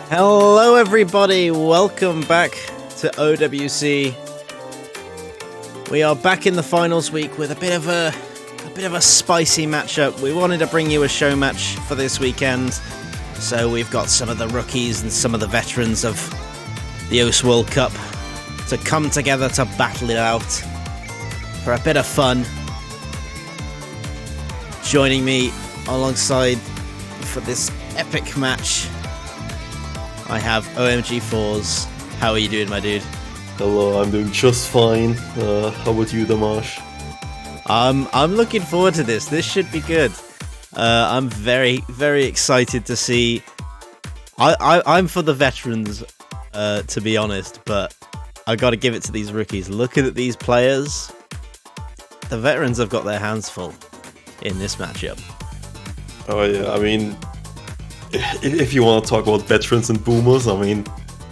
Hello everybody, welcome back to OWC. We are back in the finals week with a bit of a spicy matchup. We wanted to bring you a show match for this weekend. So we've got some of the rookies and some of the veterans of the OS World Cup to come together to battle it out for a bit of fun. Joining me alongside for this epic match, I have OMG4s. How are you doing, my dude? Hello, I'm doing just fine. How about you, Damash? I'm looking forward to this. This should be good. I'm very, very excited to see. I'm for the veterans, to be honest, but I got to give it to these rookies. Looking at these players, the veterans have got their hands full in this matchup. Oh yeah, I mean, if you want to talk about veterans and boomers, I mean,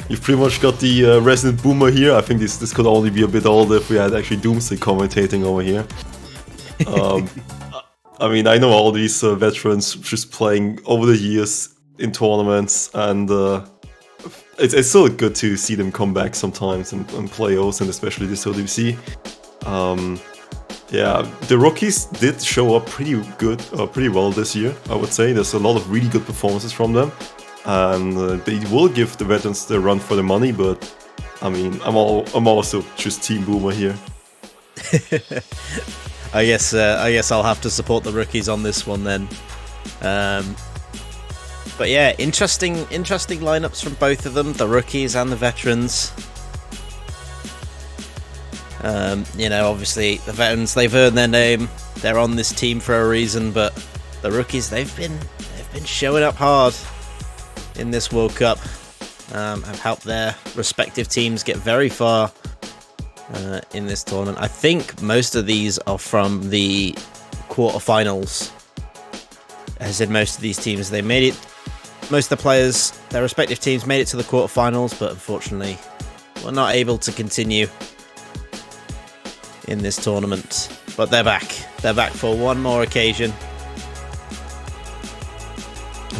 you've pretty much got the resident boomer here. I think this could only be a bit older if we had actually Doomsday commentating over here. I mean, I know all these veterans just playing over the years in tournaments, and it's still good to see them come back sometimes and play OS, and especially this OWC. Yeah, the rookies did show up pretty well this year, I would say. There's a lot of really good performances from them, and they will give the veterans the run for the money. But I mean, I'm also just Team Boomer here. I guess I'll have to support the rookies on this one then. But yeah, interesting lineups from both of them, the rookies and the veterans. You know, obviously the veterans, they've earned their name. They're on this team for a reason, but the rookies, they've been showing up hard in this World Cup. Have helped their respective teams get very far in this tournament. I think most of these are from the quarterfinals. As I said, most of these teams, they made it. Most of the players, their respective teams, made it to the quarterfinals, but unfortunately, were not able to continue in this tournament. But they're back. They're back for one more occasion.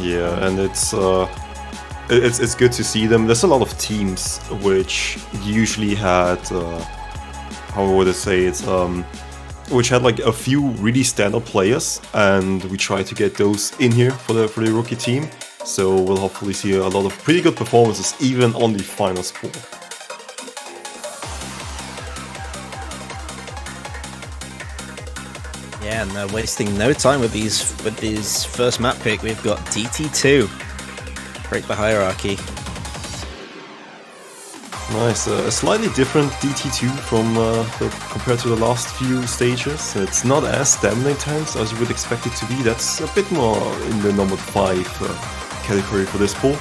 Yeah, and it's good to see them. There's a lot of teams which usually had how would I say it? Which had like a few really standout players, and we try to get those in here for the rookie team. So we'll hopefully see a lot of pretty good performances even on the finals pool. Yeah, and wasting no time with these first map pick. We've got DT2. Break the hierarchy. Nice, a slightly different DT2 from compared to the last few stages. It's not as stamina intense as you would expect it to be. That's a bit more in the number 5 category for this pool.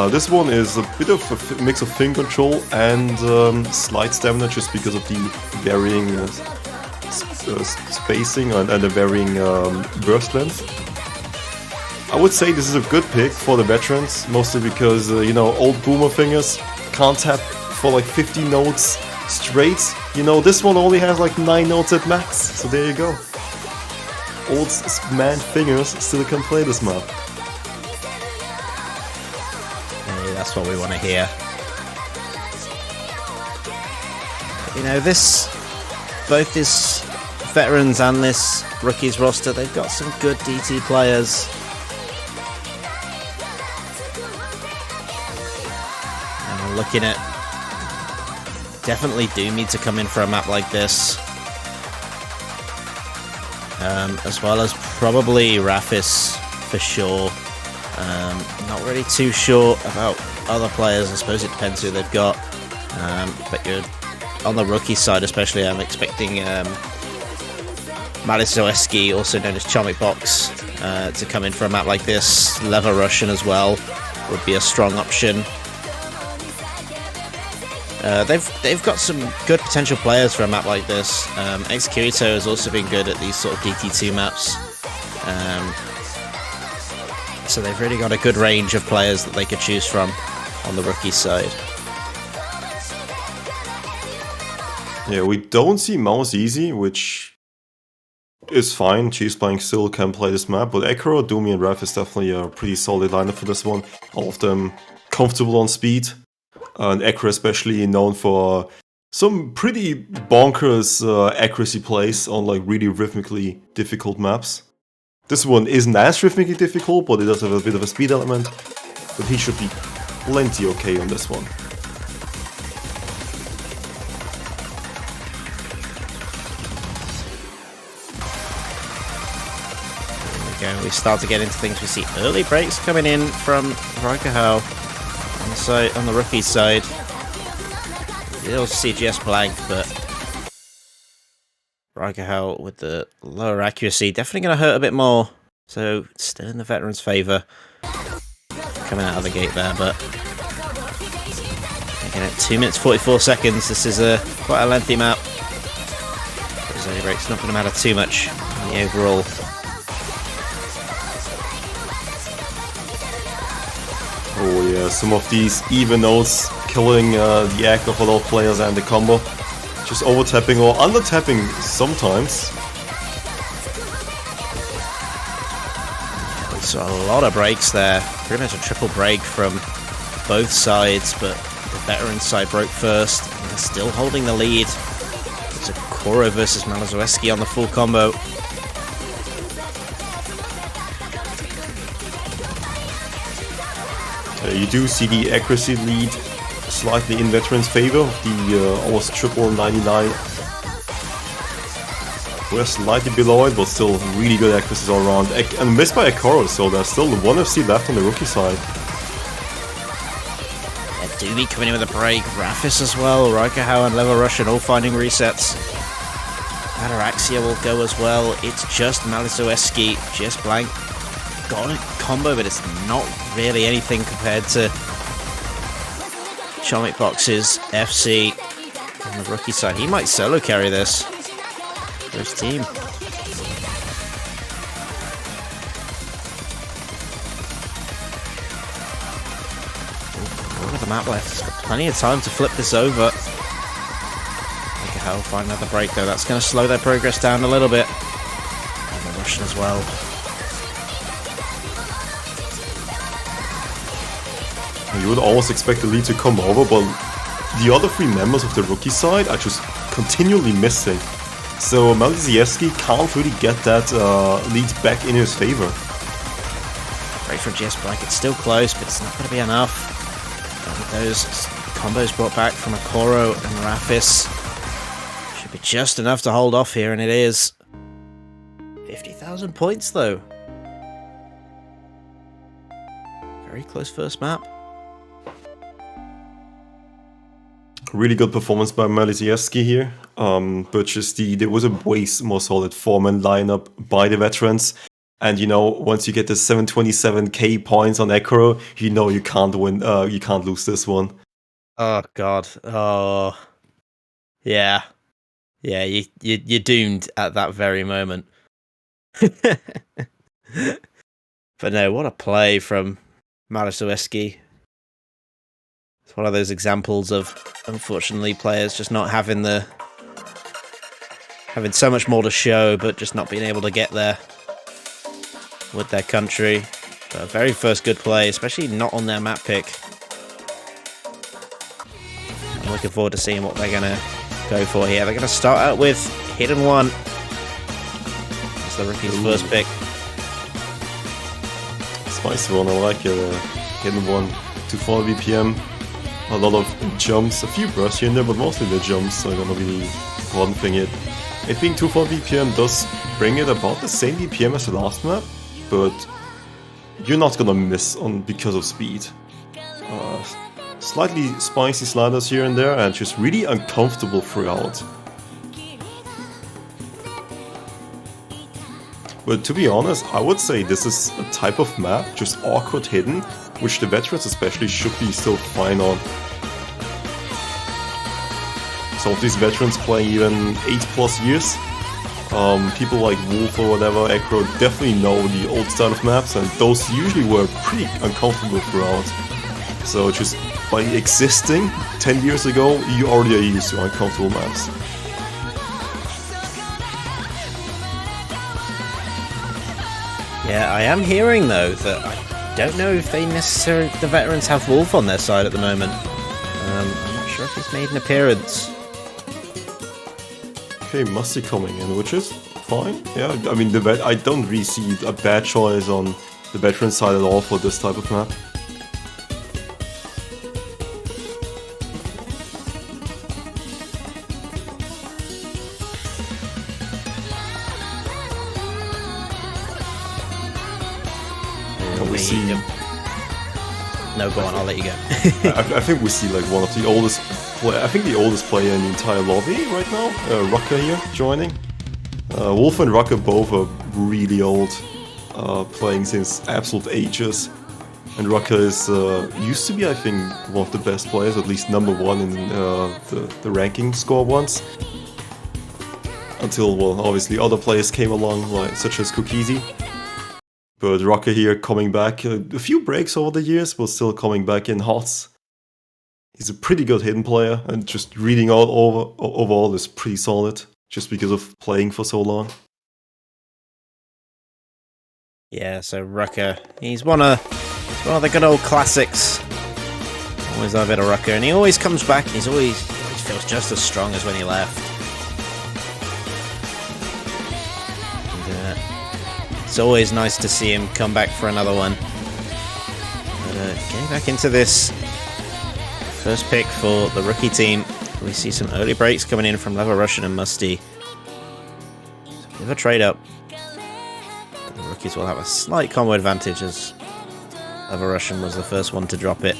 This one is a bit of a mix of finger control and slight stamina, just because of the varying spacing and the varying burst length. I would say this is a good pick for the veterans, mostly because, you know, old boomer fingers can't tap for like 50 notes straight. You know, this one only has like 9 notes at max, so there you go. Old man fingers still can play this map. Hey, that's what we want to hear. You know, both this veterans and this rookies roster, they've got some good DT players. Looking at definitely Doomy to come in for a map like this, as well as probably Rafis for sure. Not really too sure about other players. I suppose it depends who they've got, but you're on the rookie side especially. I'm expecting Malisoeski, also known as Chomic Box, to come in for a map like this. Lever Russian as well would be a strong option. They've got some good potential players for a map like this. X-Kirito has also been good at these sort of DT2 maps. So they've really got a good range of players that they could choose from on the rookie side. Yeah, we don't see Mouse Easy, which is fine. Cheese Playing still can play this map, but Ekro, Doomy, and Raf is definitely a pretty solid lineup for this one. All of them comfortable on speed. And Ekro especially known for some pretty bonkers accuracy plays on like really rhythmically difficult maps. This one isn't as rhythmically difficult, but it does have a bit of a speed element. But he should be plenty okay on this one. We start to get into things. We see early breaks coming in from Raikkonen on the rookie side. You also see Jess Blank, but Raikkonen with the lower accuracy definitely going to hurt a bit more. So still in the veterans' favour coming out of the gate there, but again at 2 minutes 44 seconds. This is quite a lengthy map. Those early breaks not going to matter too much in the overall. Oh yeah, some of these even notes killing the act of a lot of players and the combo. Just over-tapping or under-tapping sometimes. We saw a lot of breaks there. Pretty much a triple break from both sides, but the veteran side broke first. And they're still holding the lead. It's a Koro versus Malizoewski on the full combo. You do see the accuracy lead slightly in veterans' favor of the almost triple 99. We're slightly below it, but still really good accuracies all around. And missed by Akoro, so there's still one FC left on the rookie side. Yeah, Doobie coming in with a break. Rafis as well. Raikkonen and Level Russian all finding resets. Ataraxia will go as well. It's just Malizoewski, just blank. Got a combo, but it's not really anything compared to Showmatch Box's FC on the rookie side. He might solo carry this for his team. Look at the map left. He's got plenty of time to flip this over. Raikkonen find another break though. That's going to slow their progress down a little bit. And the Russian as well. You would almost expect the lead to come over, but the other three members of the rookie side are just continually missing. So Malizoewski can't really get that lead back in his favor. Great for Jess Blank. It's still close, but it's not going to be enough. And with those combos brought back from Akoro and Rafis, should be just enough to hold off here, and it is. 50,000 points though. Very close first map. Really good performance by Malizoewski here, but just there was a way more solid 4-man lineup by the veterans, and you know, once you get the 727k points on Akoro, you know you can't win, you can't lose this one. Oh god, oh yeah, you're doomed at that very moment. But no, what a play from Malizoewski. It's one of those examples of, unfortunately, players just not having so much more to show, but just not being able to get there with their country. But a very first good play, especially not on their map pick. I'm looking forward to seeing what they're going to go for here. They're going to start out with Hidden One. That's the rookie's first pick. Spicy one, I like it. Hidden One, 240 BPM. A lot of jumps, a few brush here and there, but mostly the jumps are gonna be the important thing here. It being 240 BPM does bring it about the same BPM as the last map, but you're not gonna miss on because of speed. Slightly spicy sliders here and there, and just really uncomfortable throughout. But to be honest, I would say this is a type of map, just awkward hidden, which the veterans especially should be still fine on. Some of these veterans playing even 8+ years, people like Wolf or whatever, Acro, definitely know the old style of maps, and those usually were pretty uncomfortable throughout. So just by existing 10 years ago, you already are used to uncomfortable maps. Yeah, I am hearing though that I don't know if the veterans have Wolf on their side at the moment. I'm not sure if he's made an appearance. Okay, Musty coming in, which is fine. Yeah, I mean, I don't really see a bad choice on the veteran side at all for this type of map. We see. No, go on. I'll let you go. I think we see like one of the oldest. I think the oldest player in the entire lobby right now. Rucker here joining. Wolf and Rucker both are really old, playing since absolute ages. And Rucker is used to be, I think, one of the best players, at least number one in the ranking score once. Until, well, obviously other players came along, like such as Cookiesy. But Rucker here coming back, a few breaks over the years, but still coming back in hot. He's a pretty good hidden player, and just reading overall is pretty solid, just because of playing for so long. Yeah, so Rucker, he's one of the good old classics. Always love a bit of Rucker, and he always comes back, and he always feels just as strong as when he left. It's always nice to see him come back for another one. But getting back into this first pick for the rookie team, we see some early breaks coming in from Lava Russian and Musty. So bit of a trade up. The rookies will have a slight combo advantage as Lava Russian was the first one to drop it.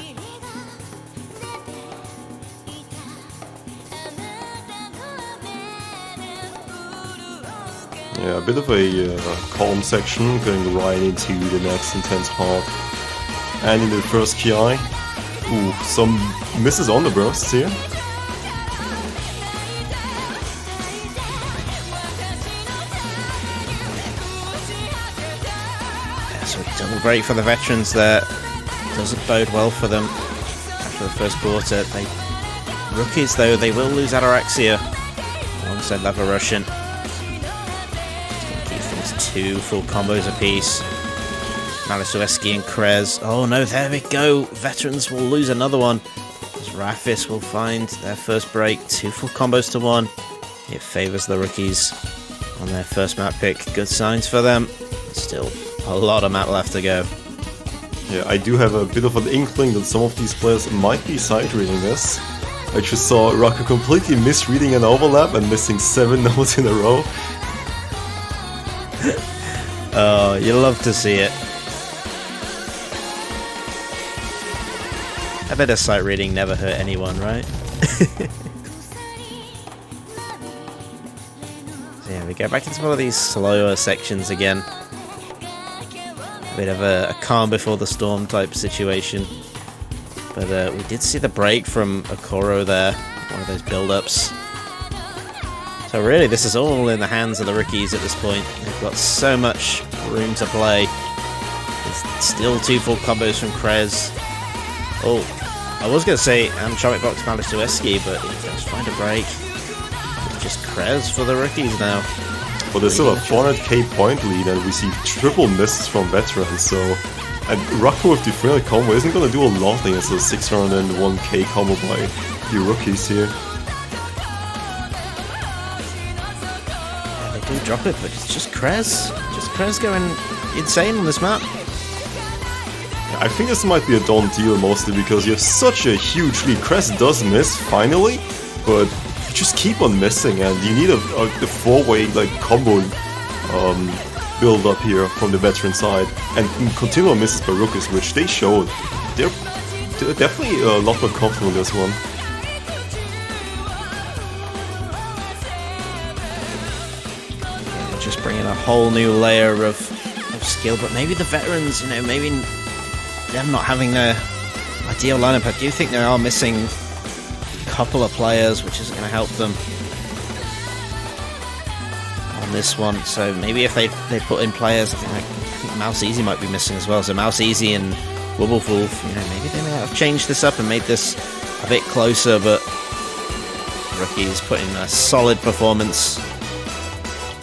Yeah, a bit of a calm section, going right into the next intense part. And in the first KI, ooh, some misses on the bursts here. Yeah, so a double break for the veterans there. Doesn't bode well for them after the first quarter. Rookies, though, they will lose Ataraxia alongside Lava Russian. Two full combos apiece. Malisueski and Krez. Oh no, there we go. Veterans will lose another one. As Rafis will find their first break. Two full combos to one. It favors the rookies on their first map pick. Good signs for them. Still a lot of map left to go. Yeah, I do have a bit of an inkling that some of these players might be side-reading this. I just saw Rucker completely misreading an overlap and missing 7 nodes in a row. Oh, you love to see it. A bit of sight reading never hurt anyone, right? So yeah, we go back into one of these slower sections again. A bit of a calm before the storm type situation. But we did see the break from Okoro there, one of those build-ups. So really, this is all in the hands of the rookies at this point. They've got so much room to play. There's still two full combos from Krez. Oh, I was going to say Chomic Box Malisueski, but he does find a break. It's just Krez for the rookies now. But there's still a 400k point lead, and we see triple misses from veterans, so... And Rucker with the 300 combo isn't going to do a lot against the 601k combo by the rookies here. Do drop it, but it's just Krez. Just Krez going insane on this map. I think this might be a done deal mostly because you have such a huge lead. Krez does miss finally, but you just keep on missing, and you need a 4-way like combo build up here from the veteran side, and continual misses by rookies, which they showed. They're definitely a lot more comfortable in this one. Just bringing a whole new layer of skill, but maybe the veterans, maybe them not having their ideal lineup. I do think they are missing a couple of players, which isn't going to help them on this one. So maybe if they put in players, I think Mouse Easy might be missing as well. So Mouse Easy and Wubblewolf, maybe they may have changed this up and made this a bit closer, but Rookie's putting a solid performance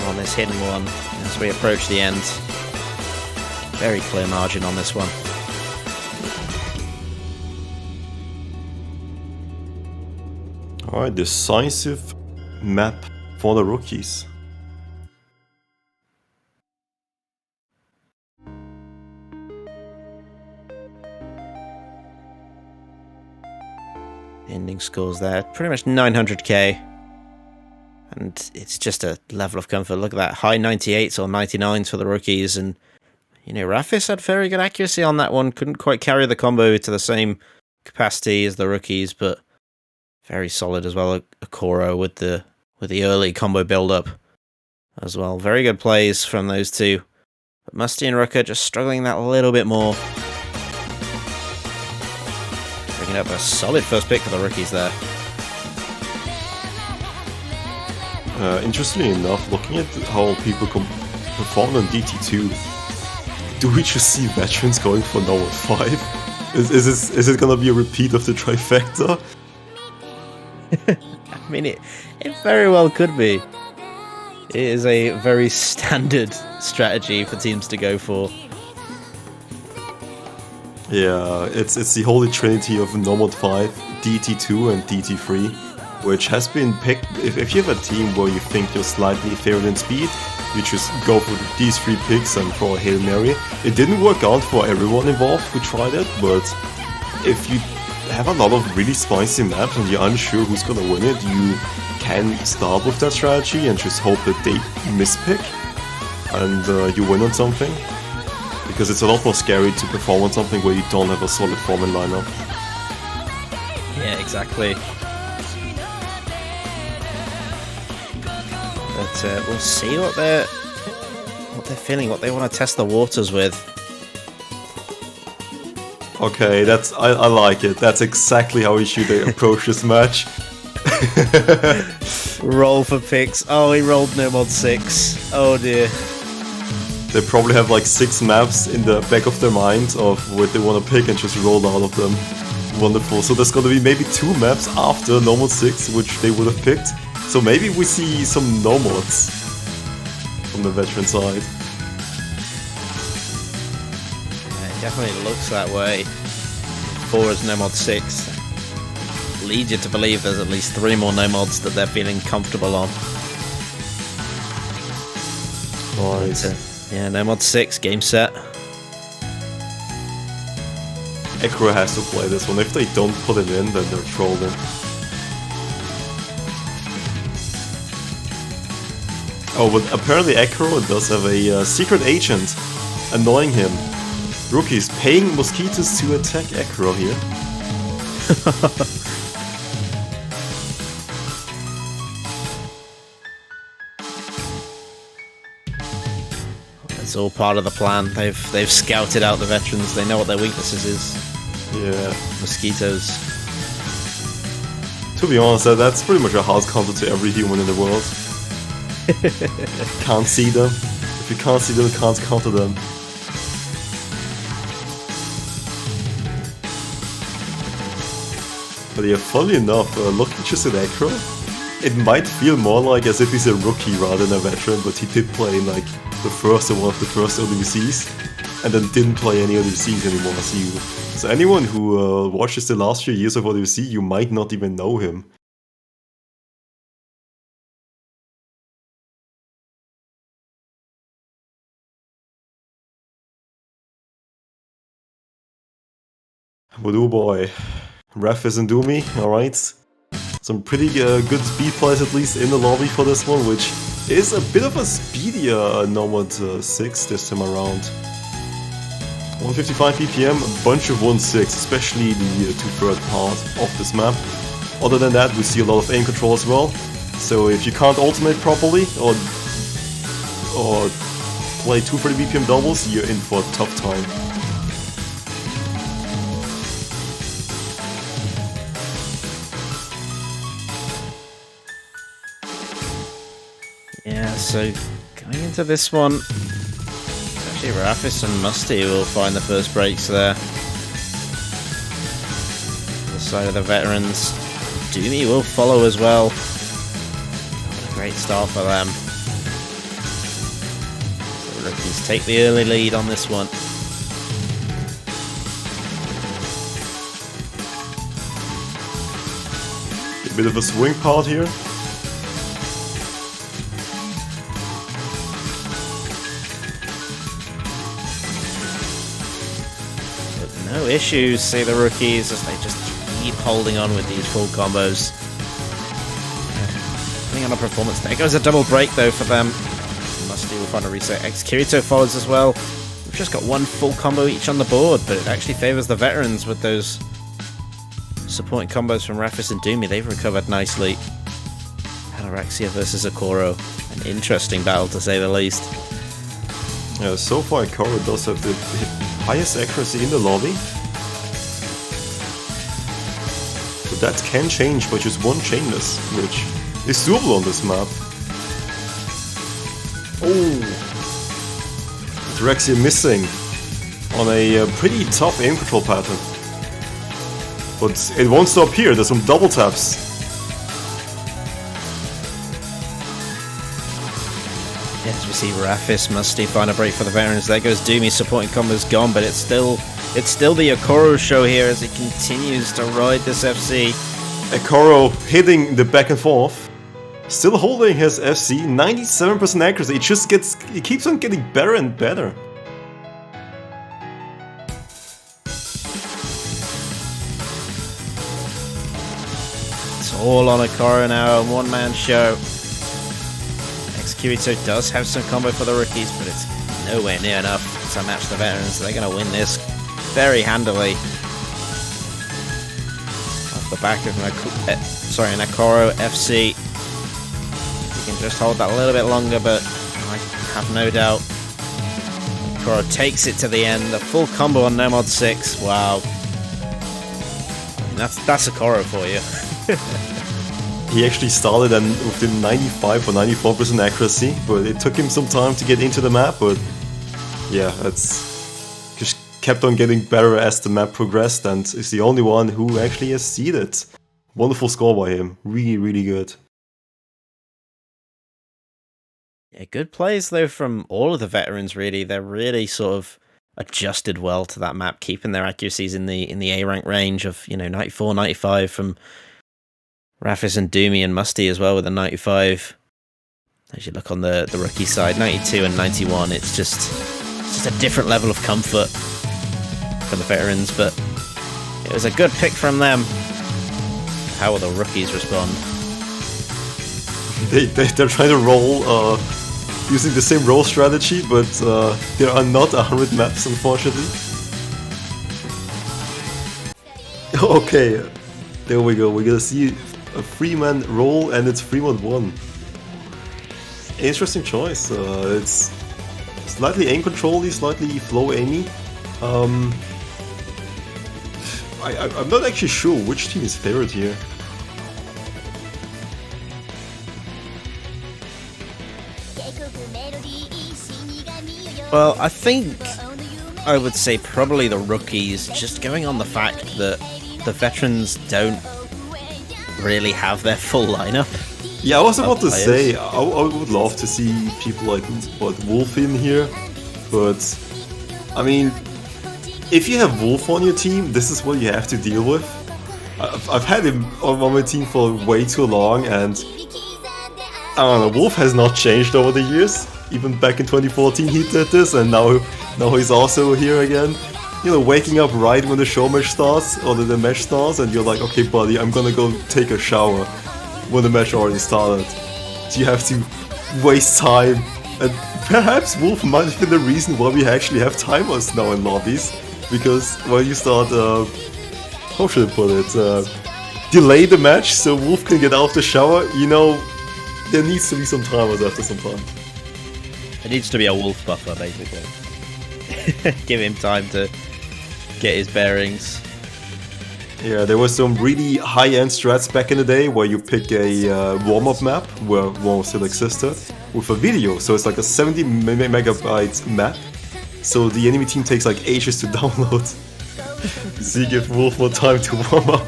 on this hidden one as we approach the end. Very clear margin on this one. Alright, decisive map for the rookies. The ending scores there, pretty much 900k. And it's just a level of comfort. Look at that, high 98s or 99s for the rookies. And, you know, Rafis had very good accuracy on that one. Couldn't quite carry the combo to the same capacity as the rookies, but very solid as well. Akoro with the early combo build-up as well. Very good plays from those two. But Musty and Rucker just struggling that a little bit more. Bringing up a solid first pick for the rookies there. Interestingly enough, looking at how people perform on DT2, do we just see veterans going for normal 5? Is it gonna be a repeat of the trifecta? I mean, it very well could be. It is a very standard strategy for teams to go for. Yeah, it's the holy trinity of Nomad 5, DT2 and DT3, which has been picked. If you have a team where you think you're slightly inferior in speed, you just go for these 3 picks and throw a Hail Mary. It didn't work out for everyone involved who tried it, but if you have a lot of really spicy maps and you're unsure who's gonna win it, you can start with that strategy and just hope that they mispick and you win on something. Because it's a lot more scary to perform on something where you don't have a solid form and lineup. Yeah, exactly. But we'll see what they're feeling, what they want to test the waters with. Okay, I like it. That's exactly how we should approach this match. Roll for picks. Oh, he rolled Nomad 6. Oh dear. They probably have like 6 maps in the back of their mind of what they want to pick and just roll out of them. Wonderful. So there's gonna be maybe 2 maps after Nomad 6 which they would have picked. So maybe we see some Nomads from the veteran side. Yeah, it definitely looks that way. 4 is Nomad 6. Leads you to believe there's at least 3 more Nomads that they're feeling comfortable on. Right. Yeah, Nomad 6, game set. Ekro has to play this one. If they don't put it in, then they're trolling. Oh, but apparently Ekro does have a secret agent annoying him. Rookies paying mosquitoes to attack Ekro here. It's all part of the plan. They've scouted out the veterans. They know what their weaknesses is. Yeah. Mosquitoes. To be honest, that's pretty much a house counter to every human in the world. Can't see them. If you can't see them, you can't counter them. But yeah, funny enough, looking just at Ekro, it might feel more like as if he's a rookie rather than a veteran, but he did play in like the first or one of the first OWCs, and then didn't play any OWCs anymore. So anyone who watches the last few years of OWC, you might not even know him. But oh boy, Ref isn't doomy, alright. Some pretty good speed plays at least in the lobby for this one, which is a bit of a speedier Nomad 6 this time around. 155 ppm, a bunch of 1.6, especially the 2/3 part of this map. Other than that, we see a lot of aim control as well. So if you can't ultimate properly or play 230 BPM doubles, you're in for a tough time. Yeah, so going into this one, actually Rafis and Musty will find the first breaks there. On the side of the veterans, Doomy will follow as well. What a great start for them. So the rookies take the early lead on this one. A bit of a swing part here. No issues, say the rookies, as they just keep holding on with these full combos. Depending on the performance. There goes a double break though for them. Musty will find a reset. X-Kirito follows as well. We've just got one full combo each on the board, but it actually favors the veterans with those supporting combos from Rafis and Doomy. They've recovered nicely. Anorexia versus Akoro. An interesting battle to say the least. Yeah, so far Akoro does have the highest accuracy in the lobby. But that can change by just one chainless, which is doable on this map. Oh! Anorexia missing on a pretty tough aim control pattern. But it won't stop here, there's some double taps. Yes, we see Rafis, Musty find a break for the veterans. There goes Doomy, supporting combos gone, but it's still the Akoro show here as he continues to ride this FC. Akoro hitting the back and forth, still holding his FC, 97% accuracy. It keeps on getting better and better. It's all on Akoro now, a one-man show. X-Kirito does have some combo for the rookies, but it's nowhere near enough to match the veterans. They're going to win this very handily. Off the back of an Akoro FC. You can just hold that a little bit longer, but I have no doubt Akoro takes it to the end. A full combo on Nomod 6. Wow. That's Akoro for you. He actually started with the 95 or 94% accuracy, but it took him some time to get into the map, but yeah, it's just kept on getting better as the map progressed and is the only one who actually has seeded. Wonderful score by him. Really, really good. Yeah, good plays though from all of the veterans really. They're really sort of adjusted well to that map, keeping their accuracies in the A rank range of, 94, 95 from Rafis and Doomy and Musty as well with a 95. As you look on the rookie side, 92 and 91, it's just a different level of comfort for the veterans, but it was a good pick from them. How will the rookies respond? They're trying to roll using the same roll strategy, but there are not 100 maps, unfortunately. Okay, there we go. We're gonna see a 3-man roll, and it's 3-1-1. Interesting choice. It's slightly aim control-y, slightly flow aimy. I'm not actually sure which team is favored here. Well, I think I would say probably the rookies, just going on the fact that the veterans don't really have their full lineup. Yeah, I was about to say, I would love to see people like Wolf in here, but I mean, if you have Wolf on your team, this is what you have to deal with. I've had him on my team for way too long, and I don't know, Wolf has not changed over the years. Even back in 2014 he did this, and now he's also here again. Waking up right when the Showmatch starts, or the match starts, and you're like, okay buddy, I'm gonna go take a shower when the match already started. So you have to waste time, and perhaps Wolf might have been the reason why we actually have timers now in lobbies, because when you start, how should I put it, delay the match so Wolf can get out of the shower, there needs to be some timers after some time. It needs to be a Wolf buffer, basically. Give him time to get his bearings. Yeah, there was some really high-end strats back in the day where you pick a warm-up map, where one still existed, with a video. So it's like a 70 megabyte map, so the enemy team takes like ages to download. So you give Wolf more time to warm up.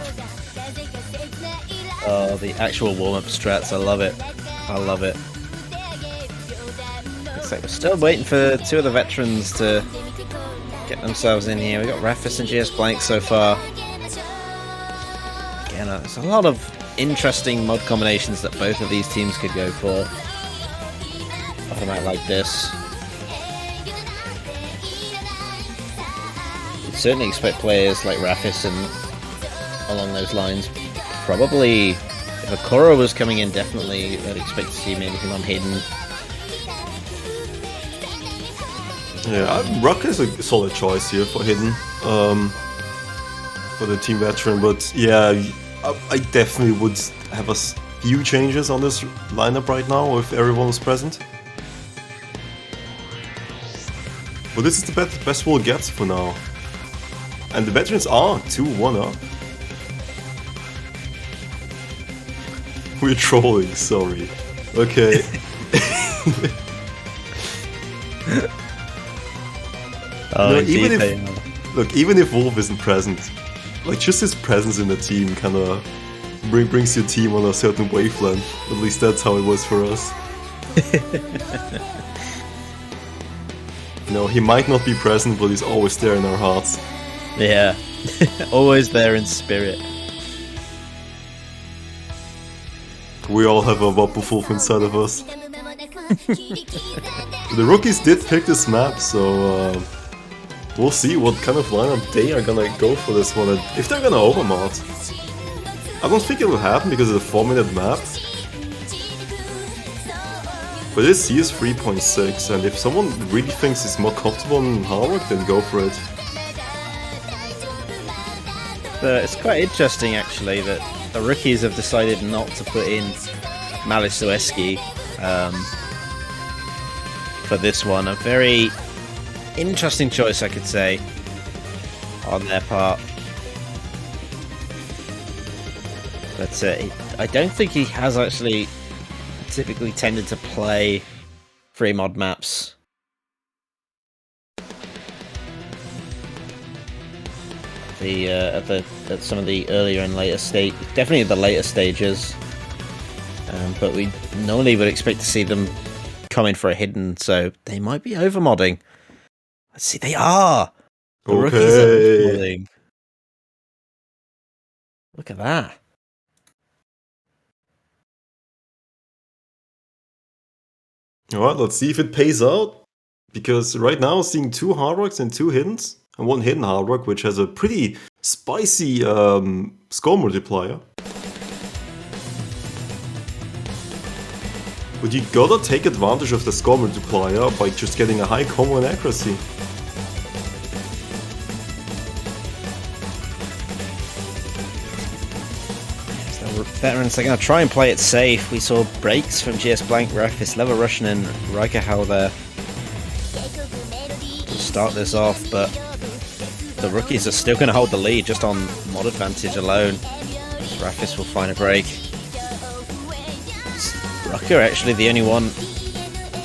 Oh, the actual warm-up strats, I love it. I love it. Looks like we're still waiting for two of the veterans to get themselves in here. We've got Rafis and GS Blank so far. Again, there's a lot of interesting mod combinations that both of these teams could go for. I might like this. You'd certainly expect players like Rafis and along those lines. Probably, if Akora was coming in, definitely I'd expect to see maybe him on Hidden. Yeah, Ruck is a solid choice here for Hidden, for the team veteran, but yeah, I definitely would have a few changes on this lineup right now if everyone was present. But this is the best we'll get for now. And the veterans are 2-1 up. We're trolling, sorry. Okay. Oh, even if Wolf isn't present, like just his presence in the team kind of brings your team on a certain wavelength. At least that's how it was for us. He might not be present, but he's always there in our hearts. Yeah, always there in spirit. We all have a Wapufulf inside of us. The rookies did pick this map, so we'll see what kind of lineup they are gonna go for this one, and if they're gonna overmod. I don't think it will happen because it's a 4-minute map. But this is 3.6, and if someone really thinks it's more comfortable in Harvard, then go for it. It's quite interesting actually that the rookies have decided not to put in Malice Ueski for this one. A very interesting choice, I could say, on their part. But I don't think he has actually typically tended to play free mod maps. At some of the earlier and later definitely at the later stages. But we normally would expect to see them come in for a Hidden, so they might be overmodding. Let's see, they are! The rookies are overmodding. Look at that. Alright, let's see if it pays out. Because right now, seeing 2 hard rocks and 2 hiddens, and 1 hidden hard rock, which has a pretty spicy score multiplier. But you gotta take advantage of the score multiplier by just getting a high combo and accuracy. So veterans are going to try and play it safe. We saw breaks from GS Blank, Rafis, Lever Russian and Raikahau there to start this off, but the rookies are still going to hold the lead just on mod advantage alone. Rafis will find a break. Rucker actually the only one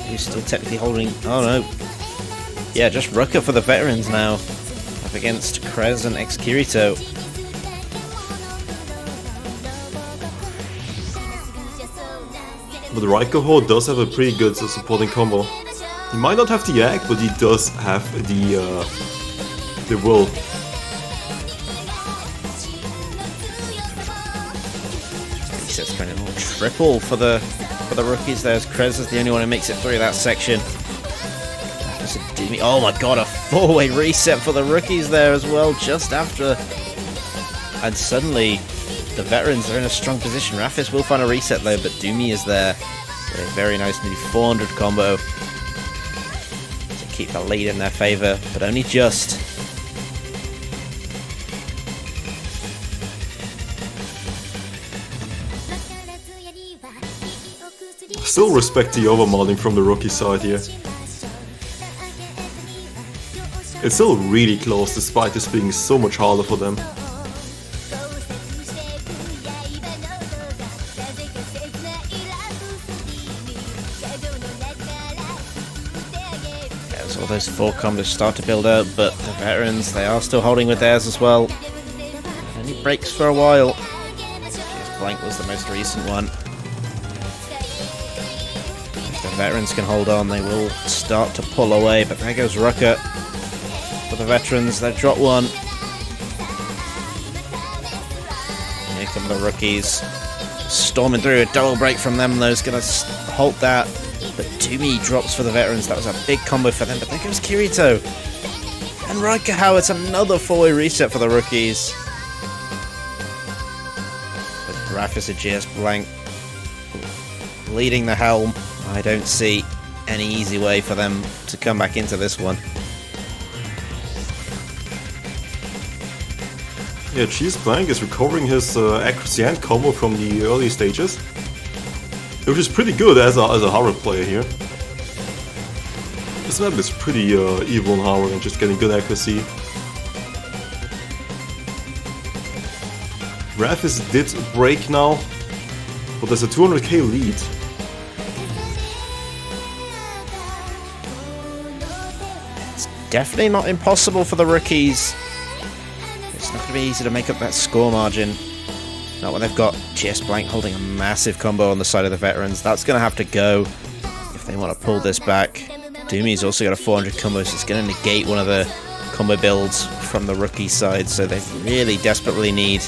who's still technically holding... Oh no. Yeah, just Rucker for the veterans now. Up against Krez and X-Kirito. But Raikahau does have a pretty good supporting combo. He might not have the act, but he does have the will. It's kind of a triple for the rookies. There's Krez is the only one who makes it through that section. Oh my god, a 4-way reset for the rookies there as well, just after. And suddenly, the veterans are in a strong position. Rafis will find a reset though, but Doomy is there with a very nice new 400 combo to keep the lead in their favour, but only just. Still respect the overmodding from the rookie side here. It's still really close despite this being so much harder for them. As all those 4 combos start to build up, but the veterans, they are still holding with theirs as well. And he breaks for a while. GS Blank was the most recent one. If the veterans can hold on, they will start to pull away, but there goes Rucker. For the veterans, they've dropped one. Here come the rookies. Storming through, a double break from them though is going to halt that. But Doomy drops for the veterans, that was a big combo for them, but there goes Kirito. And Raikahau, it's another 4-way reset for the rookies. Rafis and GS Blank leading the helm. I don't see any easy way for them to come back into this one. Yeah, GS Blank is recovering his accuracy and combo from the early stages, which is pretty good as a Harvard player here. This map is pretty evil on Harvard and just getting good accuracy. Rafis did break now, but there's a 200k lead. It's definitely not impossible for the rookies. It's not going to be easy to make up that score margin. Not when they've got GS Blank holding a massive combo on the side of the veterans. That's going to have to go if they want to pull this back. Doomy's also got a 400 combo, so it's going to negate one of the combo builds from the rookie side. So they really desperately need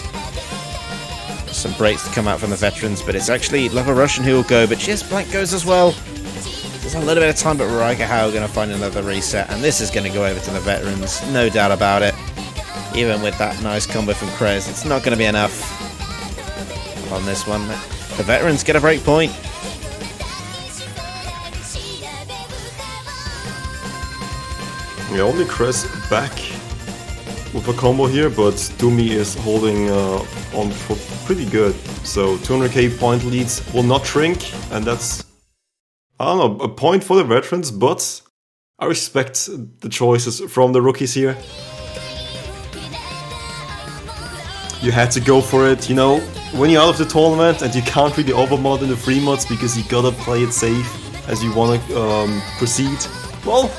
some breaks to come out from the veterans, but it's actually Level Russian who will go, but GS Blank goes as well. There's a little bit of time, but Riker Howe going to find another reset, and this is going to go over to the veterans, no doubt about it. Even with that nice combo from Krez, it's not going to be enough on this one. The veterans get a break point. Yeah, only Krez back with a combo here, but Doomy is holding on for pretty good. So 200k point leads will not shrink, and that's, I don't know, a point for the veterans, but I respect the choices from the rookies here. You had to go for it, you know, when you're out of the tournament and you can't really overmod in the free mods because you gotta play it safe as you wanna proceed. Well,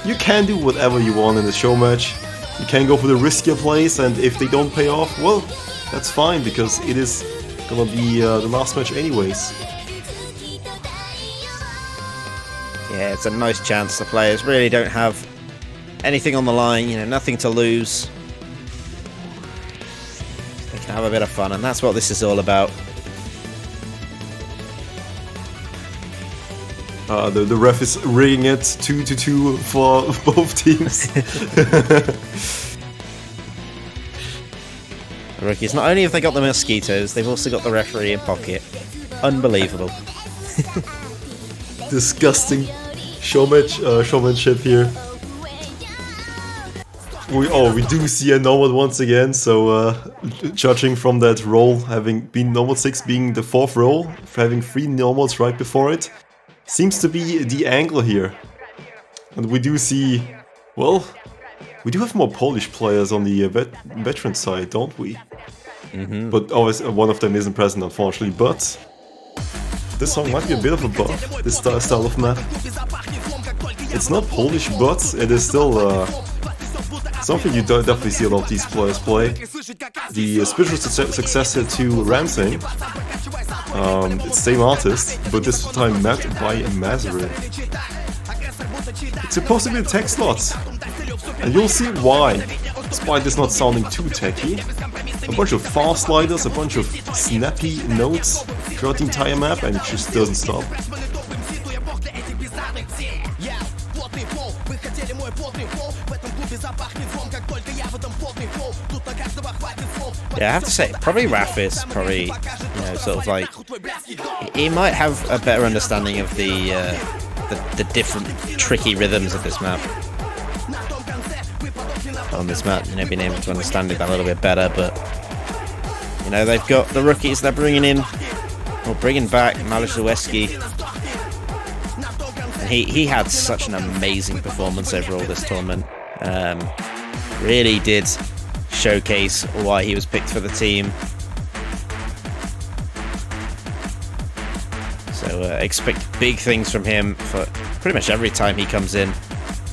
you can do whatever you want in the show match. You can go for the riskier plays, and if they don't pay off, well, that's fine, because it is gonna be the last match anyways. Yeah, it's a nice chance. The players really don't have anything on the line, you know, nothing to lose. They can have a bit of fun, and that's what this is all about. The ref is rigging it 2-2 for both teams. The rookies, not only have they got the mosquitoes, they've also got the referee in pocket. Unbelievable. Disgusting showmanship here. We do see a Nomad once again, so judging from that roll, having been Nomad 6 being the 4th roll, having 3 Nomads right before it, seems to be the angle here. And we do see, well, we do have more Polish players on the veteran side, don't we? Mm-hmm. But always one of them isn't present, unfortunately, but this song might be a bit of a buff, this style of map. It's not Polish, but it is still something you definitely see a lot of these players play. The spiritual successor to Ramsey. It's same artist, but this time mapped by Mazarin. It's supposed to be a tech slot, and you'll see why, despite this not sounding too techy. A bunch of fast sliders, a bunch of snappy notes throughout the entire map, and it just doesn't stop. Yeah, I have to say, probably Rafis, you know, sort of like, he might have a better understanding of the different tricky rhythms of this map. On this map, you know, being able to understand it a little bit better, but, you know, they've got the rookies they're bringing in, or bringing back Malishewski. He had such an amazing performance overall this tournament. Really did showcase why he was picked for the team. So expect big things from him for pretty much every time he comes in,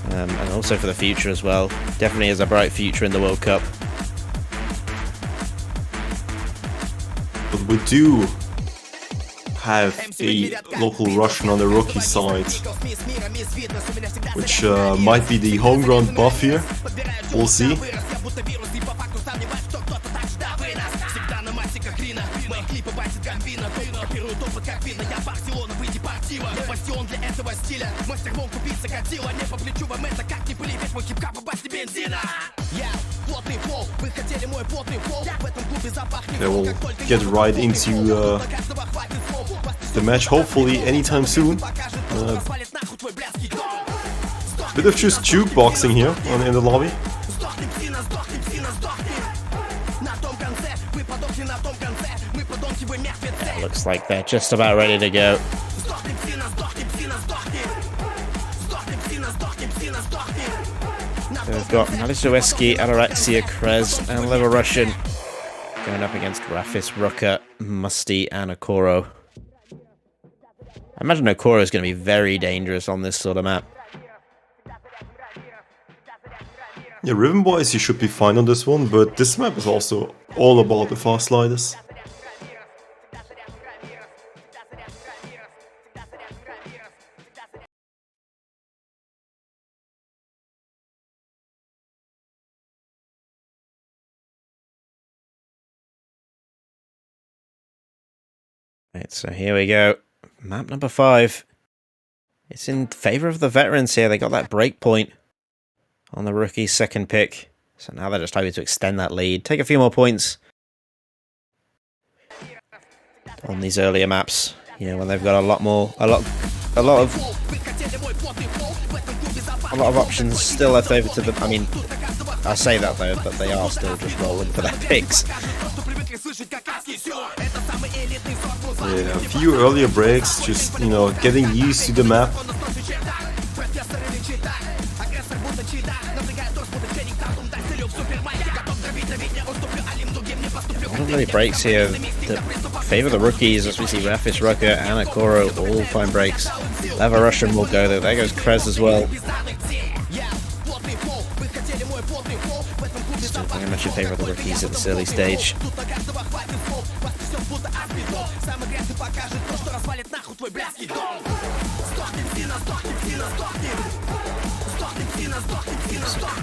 and also for the future as well. Definitely has a bright future in the World Cup. But we do have a local Russian on the rookie side, which might be the home ground buff here. We'll see. Okay, we'll get right into the match, hopefully anytime soon. Bit of just jukeboxing here in the lobby. Yeah, looks like they're just about ready to go. We've got Maliszewski, Anorexia, Krez, and Lever Russian going up against Rafis, Rucker, Musty, and Okoro. I imagine Okoro is going to be very dangerous on this sort of map. Yeah, Ribbon-wise, you should be fine on this one, but this map is also all about the fast sliders. Right, so here we go. Map number 5. It's in favor of the veterans here. They got that break point on the rookie's second pick. So now they're just hoping to extend that lead. Take a few more points on these earlier maps. You know, when they've got a lot of options still left over to them. I mean, I say that though, but they are still just rolling for their picks. Yeah, a few earlier breaks, just, you know, getting used to the map. A lot of really breaks here that favour the rookies, as we see Rafis, Rucker, and Okoro all find breaks. Lever Russian will go there. There goes Krez as well. Still very much in favour of the rookies at this early stage.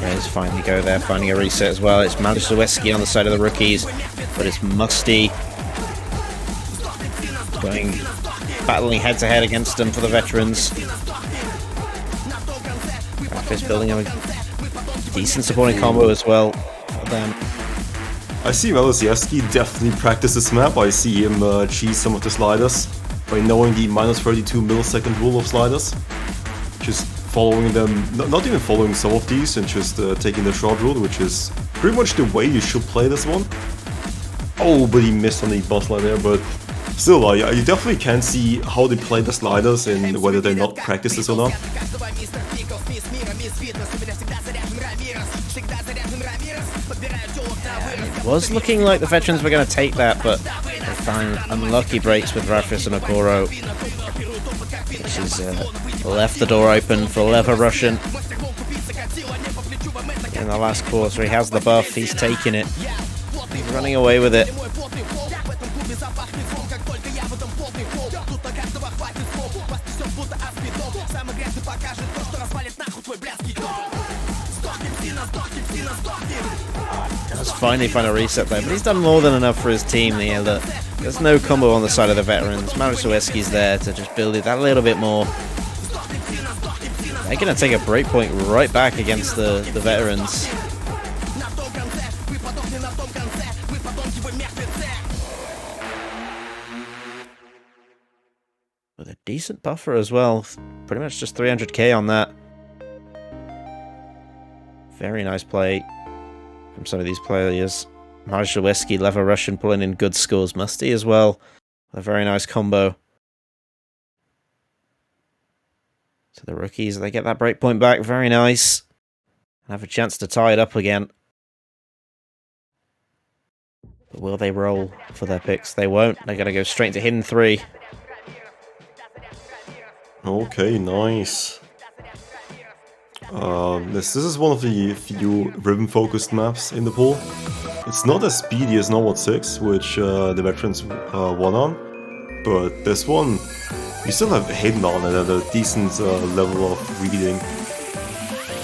Krez finally go there, finding a reset as well. It's Maliszewski on the side of the rookies, but it's Musty battling head to head against them for the veterans. Rafis building up a decent supporting combo as well for them. I see Maliszewski definitely practice this map. I see him cheese some of the sliders by knowing the minus 32 millisecond rule of sliders. Just following them, not even following some of these, and just taking the short rule, which is pretty much the way you should play this one. Oh, but he missed on the boss line there, but still, you definitely can see how they play the sliders and whether they're not practiced this or not. It was looking like the veterans were going to take that, but they find unlucky breaks with Rafis and Okoro, which has left the door open for Lever Russian. In the last quarter, he has the buff, he's taking it, he's running away with it. Does finally find a reset there, but he's done more than enough for his team here. There's no combo on the side of the veterans. Maliszewski's there to just build it that little bit more. They're going to take a breakpoint right back against the veterans. With a decent buffer as well. Pretty much just 300k on that. Very nice play from some of these players. Maliszewski, Lever Russian pulling in good scores. Musty as well. A very nice combo. So the rookies, they get that breakpoint back. Very nice. Have a chance to tie it up again. But will they roll for their picks? They won't. They're going to go straight to hidden 3. Okay, nice. This is one of the few ribbon-focused maps in the pool. It's not as speedy as Norwood 6, which the veterans won on, but this one, you still have hidden on it at a decent level of reading.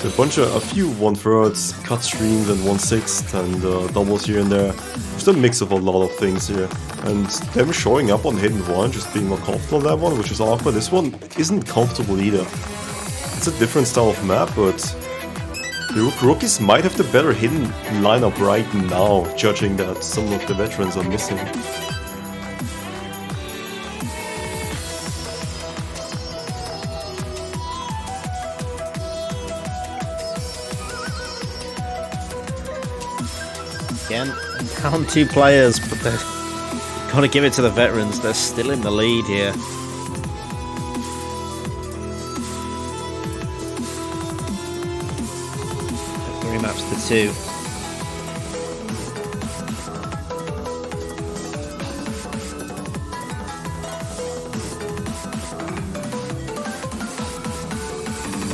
So a few 1/3, cut streams and 1/6, and doubles here and there. Just just a mix of a lot of things here. And them showing up on hidden one, just being more comfortable on that one, which is awkward. This one isn't comfortable either. It's a different style of map, but the rookies might have the better hidden lineup right now, judging that some of the veterans are missing. Again, down 2 players, but they've got to give it to the veterans. They're still in the lead here. Three maps to 2.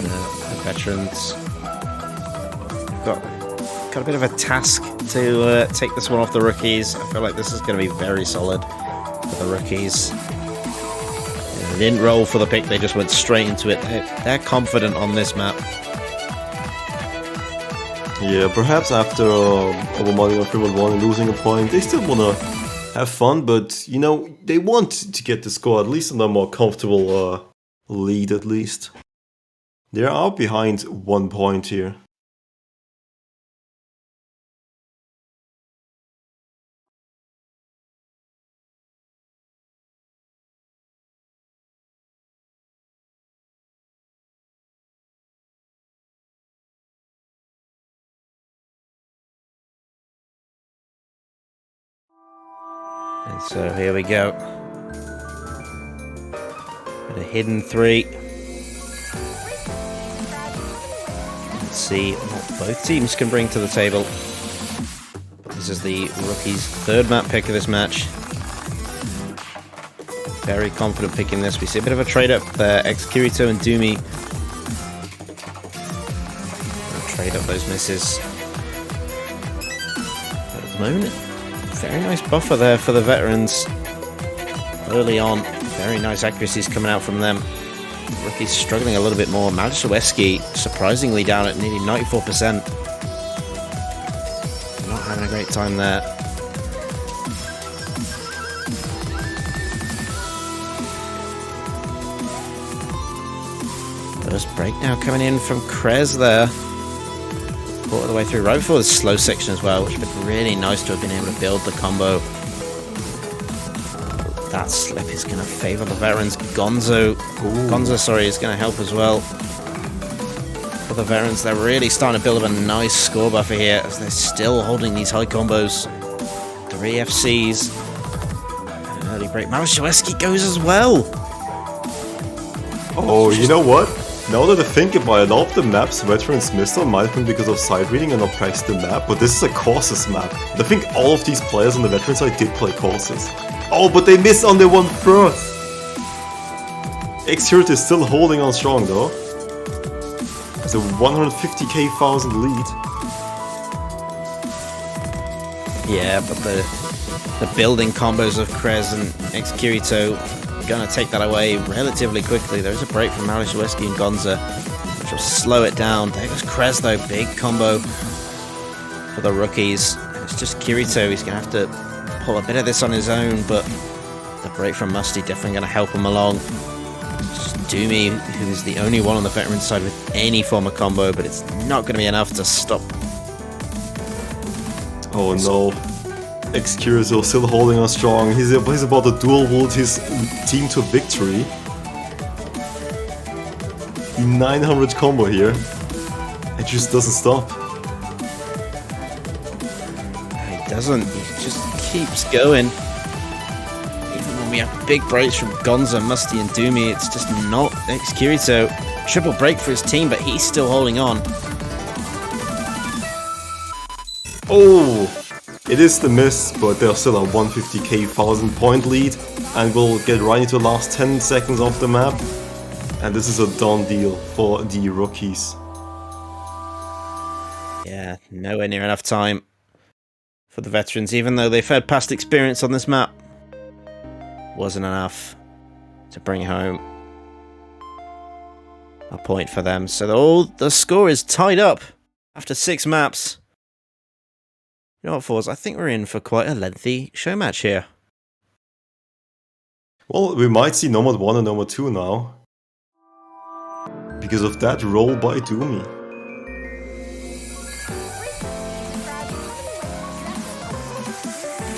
The veterans got a bit of a task to take this one off the rookies. I feel like this is going to be very solid for the rookies. They didn't roll for the pick, they just went straight into it. They're confident on this map. Yeah, perhaps after overmodding on 3-1 and losing a point, they still want to have fun, but, you know, they want to get the score at least in a more comfortable lead at least. They're out behind 1 point here. And so here we go. And a hidden 3. Let's see what both teams can bring to the table. This is the rookies' 3rd map pick of this match. Very confident picking this. We see a bit of a trade up there. Kirito and Doomy. Trade up those misses. But at the moment, very nice buffer there for the veterans. Early on, very nice accuracies coming out from them. The rookies struggling a little bit more. Malishweski surprisingly down at nearly 94%. Not having a great time there. First break now coming in from Krez there. All the way through, right before the slow section as well, which would be really nice to have been able to build the combo. That slip is going to favour the veterans. Gonzo is going to help as well. For the veterans, they're really starting to build up a nice score buffer here as they're still holding these high combos. 3 FCs. An early break. Malishweski goes as well. Oh, you know what? Now that I think about it, a lot of the maps veterans missed on might have been because of side reading and not practice the map, but this is a courses map. And I think all of these players on the veteran side did play courses. Oh, but they missed on the 1 first! X-Hurt is still holding on strong though. Has a 150k thousand lead. Yeah, but the building combos of Krez and Kirito gonna take that away relatively quickly. There's a break from Malishweski and Gonza, which will slow it down. There goes Krez though, big combo for the rookies. It's just Kirito, he's gonna have to pull a bit of this on his own, but the break from Musty definitely gonna help him along. It's just Doomy, who's the only one on the veteran side with any form of combo, but it's not gonna be enough to stop. Oh no. X-Kirito still holding on strong. He's about to dual ult his team to victory. 900 combo here. It just doesn't stop. He doesn't. He just keeps going. Even when we have big breaks from Gonza, Musty and Doomy, it's just not X-Kirito. Triple break for his team, but he's still holding on. Oh! It is the miss, but they're still a 150k thousand point lead, and we'll get right into the last 10 seconds of the map. And this is a done deal for the rookies. Yeah, nowhere near enough time for the veterans, even though they've had past experience on this map. Wasn't enough to bring home a point for them. So the score is tied up after 6 maps. You know what, Fours? I think we're in for quite a lengthy show match here. Well, we might see Nomad 1 and Nomad 2 now. Because of that roll by Doomy.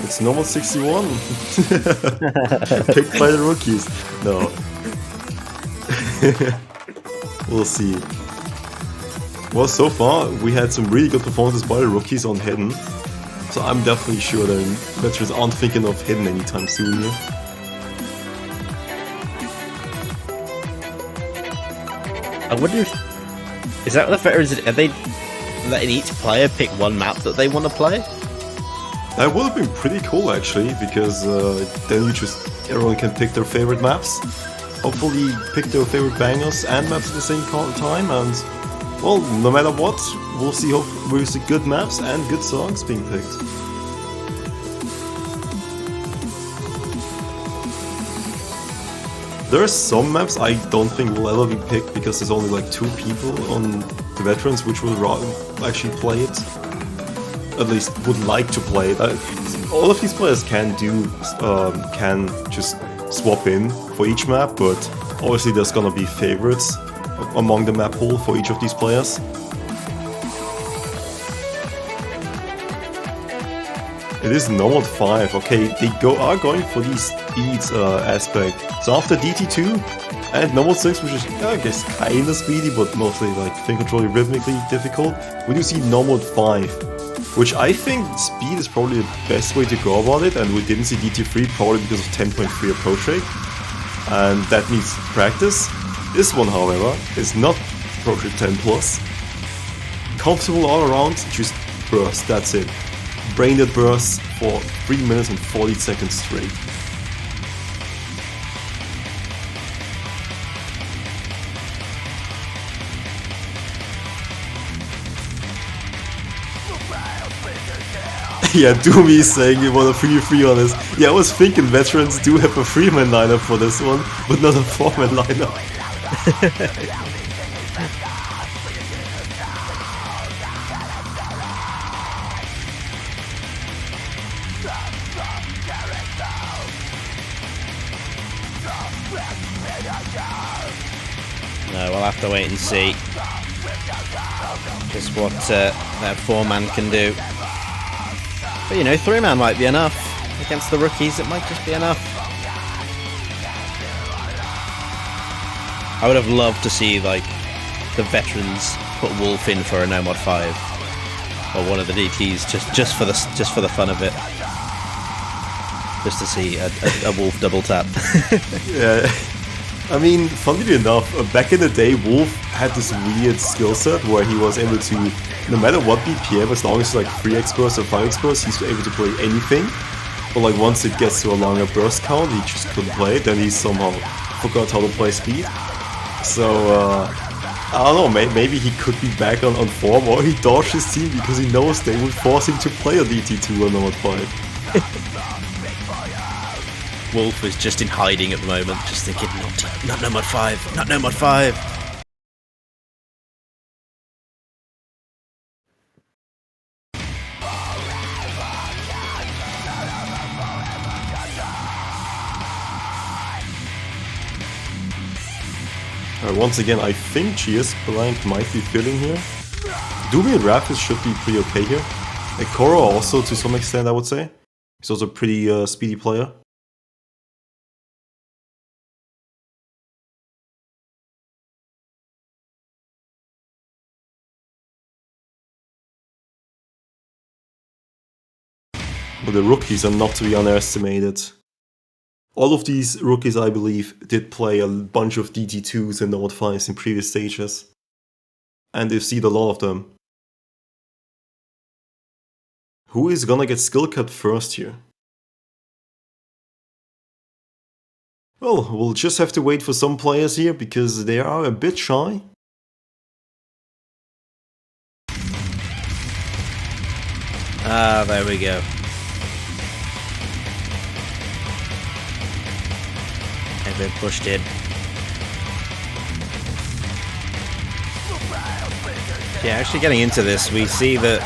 It's Nomad 61. Picked by the rookies. No. We'll see. Well, so far, we had some really good performances by the rookies on Hidden. So I'm definitely sure that veterans aren't thinking of Hidden anytime soon here. I wonder if... Is that what the veterans... Are they letting each player pick one map that they want to play? That would have been pretty cool, actually, because then everyone can pick their favorite maps. Hopefully pick their favorite bangers and maps at the same time, and well, no matter what, we'll see good maps and good songs being picked. There are some maps I don't think will ever be picked because there's only like 2 people on the veterans which will actually play it. At least would like to play it. All of these players can just swap in for each map, but obviously there's gonna be favorites among the map pool for each of these players. It is Nomad 5. Okay, they are going for the speed aspect. So after DT2 and Nomad 6, which is I guess kinda speedy, but mostly like finger controlling rhythmically difficult, we do see Nomad 5. Which I think speed is probably the best way to go about it, and we didn't see DT3 probably because of 10.3 approach rate, and that needs practice. This one, however, is not approach rate 10 plus. Comfortable all around, just burst, that's it. Brain dead bursts for 3 minutes and 40 seconds straight. Yeah, Doomy is saying you want a free on this. Yeah, I was thinking veterans do have a 3-man lineup for this one, but not a 4-man lineup. No, we'll have to wait and see just what that 4-man can do. But you know, 3-man might be enough. Against the rookies, it might just be enough. I would have loved to see, like, the veterans put Wolf in for a Nomad 5. Or one of the DTs, just for the fun of it. Just to see a Wolf double tap. Yeah. I mean, funnily enough, back in the day, Wolf had this weird skill set where he was able to, no matter what BPM, as long as it's like 3x burst or 5x burst, he's able to play anything. But like once it gets to a longer burst count, he just couldn't play it, then he somehow forgot how to play speed. So, I don't know, maybe he could be back on form, or he dodged his team because he knows they would force him to play a DT2 or Nomad 5. Wolf is just in hiding at the moment, just thinking, not Nomad 5, not Nomad 5. Once again, I think GS Blank might be filling here. Doomy and Raptors should be pretty okay here. Koro also, to some extent, I would say. He's also a pretty speedy player. But the rookies are not to be underestimated. All of these rookies, I believe, did play a bunch of DT2s and Nomad 5s in previous stages. And they've seen a lot of them. Who is gonna get skill cut first here? Well, we'll just have to wait for some players here because they are a bit shy. Ah, there we go. They've been pushed in. Yeah, actually getting into this, we see that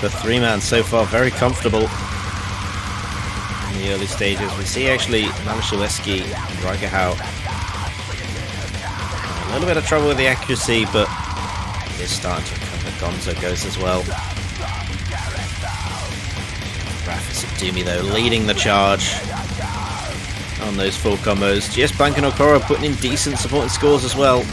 The three-man so far very comfortable in the early stages. We see actually Malishewski and Reigerhau a little bit of trouble with the accuracy, but it is starting to recover. Gonzo goes as well. Rafis and Doomy though leading the charge on those full combos. GS Blank and Okoro putting in decent supporting scores as well.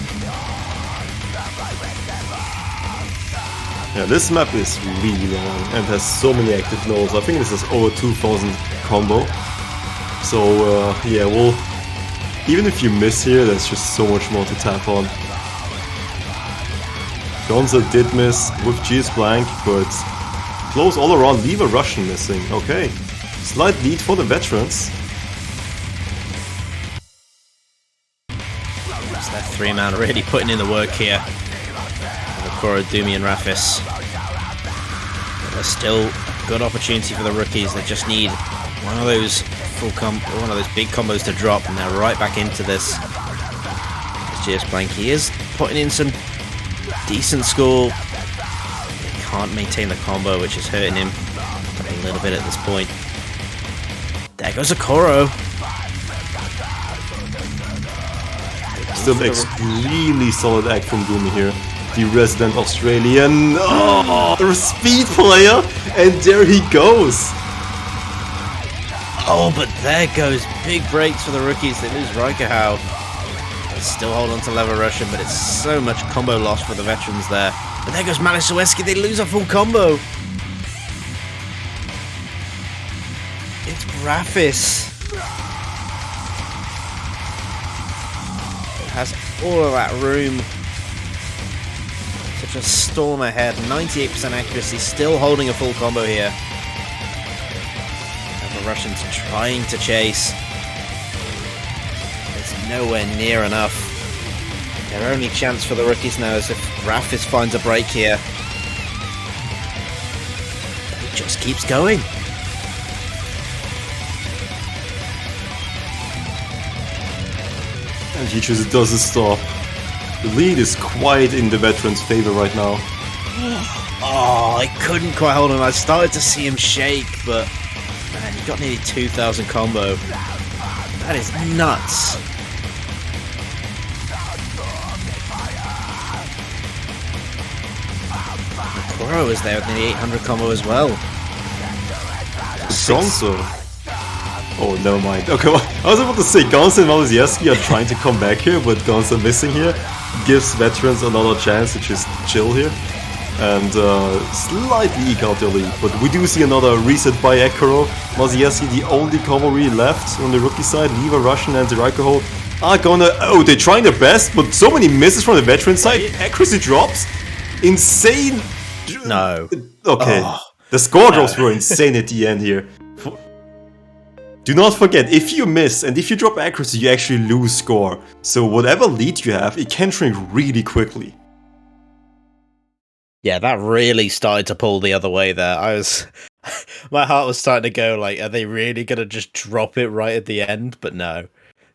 Yeah, this map is really long and has so many active nodes. I think this is over 2000 combo. So yeah, well, even if you miss here, there's just so much more to tap on. Gonzo did miss with GS Blank, but close all around, leave a Russian missing. Okay, slight lead for the veterans. It's that three-man really putting in the work here. Okoro, Doomy and Rafis. But there's still a good opportunity for the rookies. They just need one of those big combos to drop, and they're right back into this. GS Blank, he is putting in some decent score. He can't maintain the combo, which is hurting him a little bit at this point. There goes Okoro. Still extremely solid act from Doomy here. The resident Australian, the speed player, and there he goes. Oh, but there goes big breaks for the rookies. They lose Reigerhau. They still hold on to Lever Russian, but it's so much combo loss for the veterans there. But there goes Malishewski. They lose a full combo. It's Rafis. It has all of that room to just storm ahead. 98% accuracy, still holding a full combo here. The Russians trying to chase. It's nowhere near enough. Their only chance for the rookies now is if Rafis finds a break here. He just keeps going. And he just doesn't stop. The lead is quite in the veterans' favor right now. Oh, I couldn't quite hold him. I started to see him shake, but man, he got nearly 2,000 combo. That is nuts. Okoro is there with nearly 800 combo as well. Gonzo. Oh, never mind. Okay, well, I was about to say Gonzo and Malishewski are trying to come back here, but Gonzo missing here gives veterans another chance to just chill here and slightly eke out their lead. But we do see another reset by Okoro. Malishewski, the only cavalry left on the rookie side. Lever Russian and Ziraikoho are gonna... Oh, they're trying their best, but so many misses from the veteran side. Accuracy drops. Insane. No. Okay. Oh. The score drops were insane at the end here. Do not forget, if you miss and if you drop accuracy, you actually lose score. So whatever lead you have, it can shrink really quickly. Yeah, that really started to pull the other way there. My heart was starting to go like, are they really going to just drop it right at the end? But no.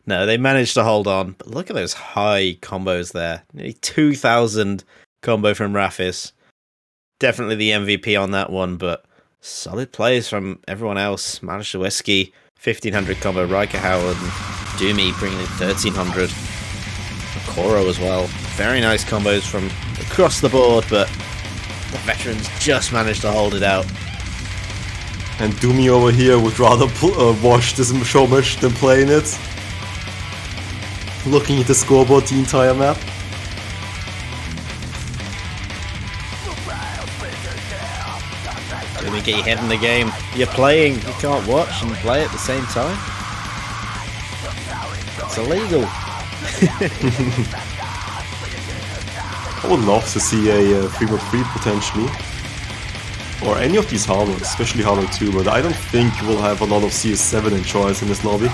No, they managed to hold on. But look at those high combos there. Nearly 2,000 combo from Rafis. Definitely the MVP on that one, but solid plays from everyone else. Malishewski, 1,500 combo. Reigerhau and Doomy bringing in 1,300. Okoro as well. Very nice combos from across the board, but the veterans just managed to hold it out. And Doomy over here would rather watch this showmatch than playing it. Looking at the scoreboard the entire map. Let me get your head in the game. You're playing, you can't watch and play at the same time. It's illegal. I would love to see a 3v3 potentially. Or any of these hardware, especially hardware 2, but I don't think we'll have a lot of CS7 in choice in this lobby.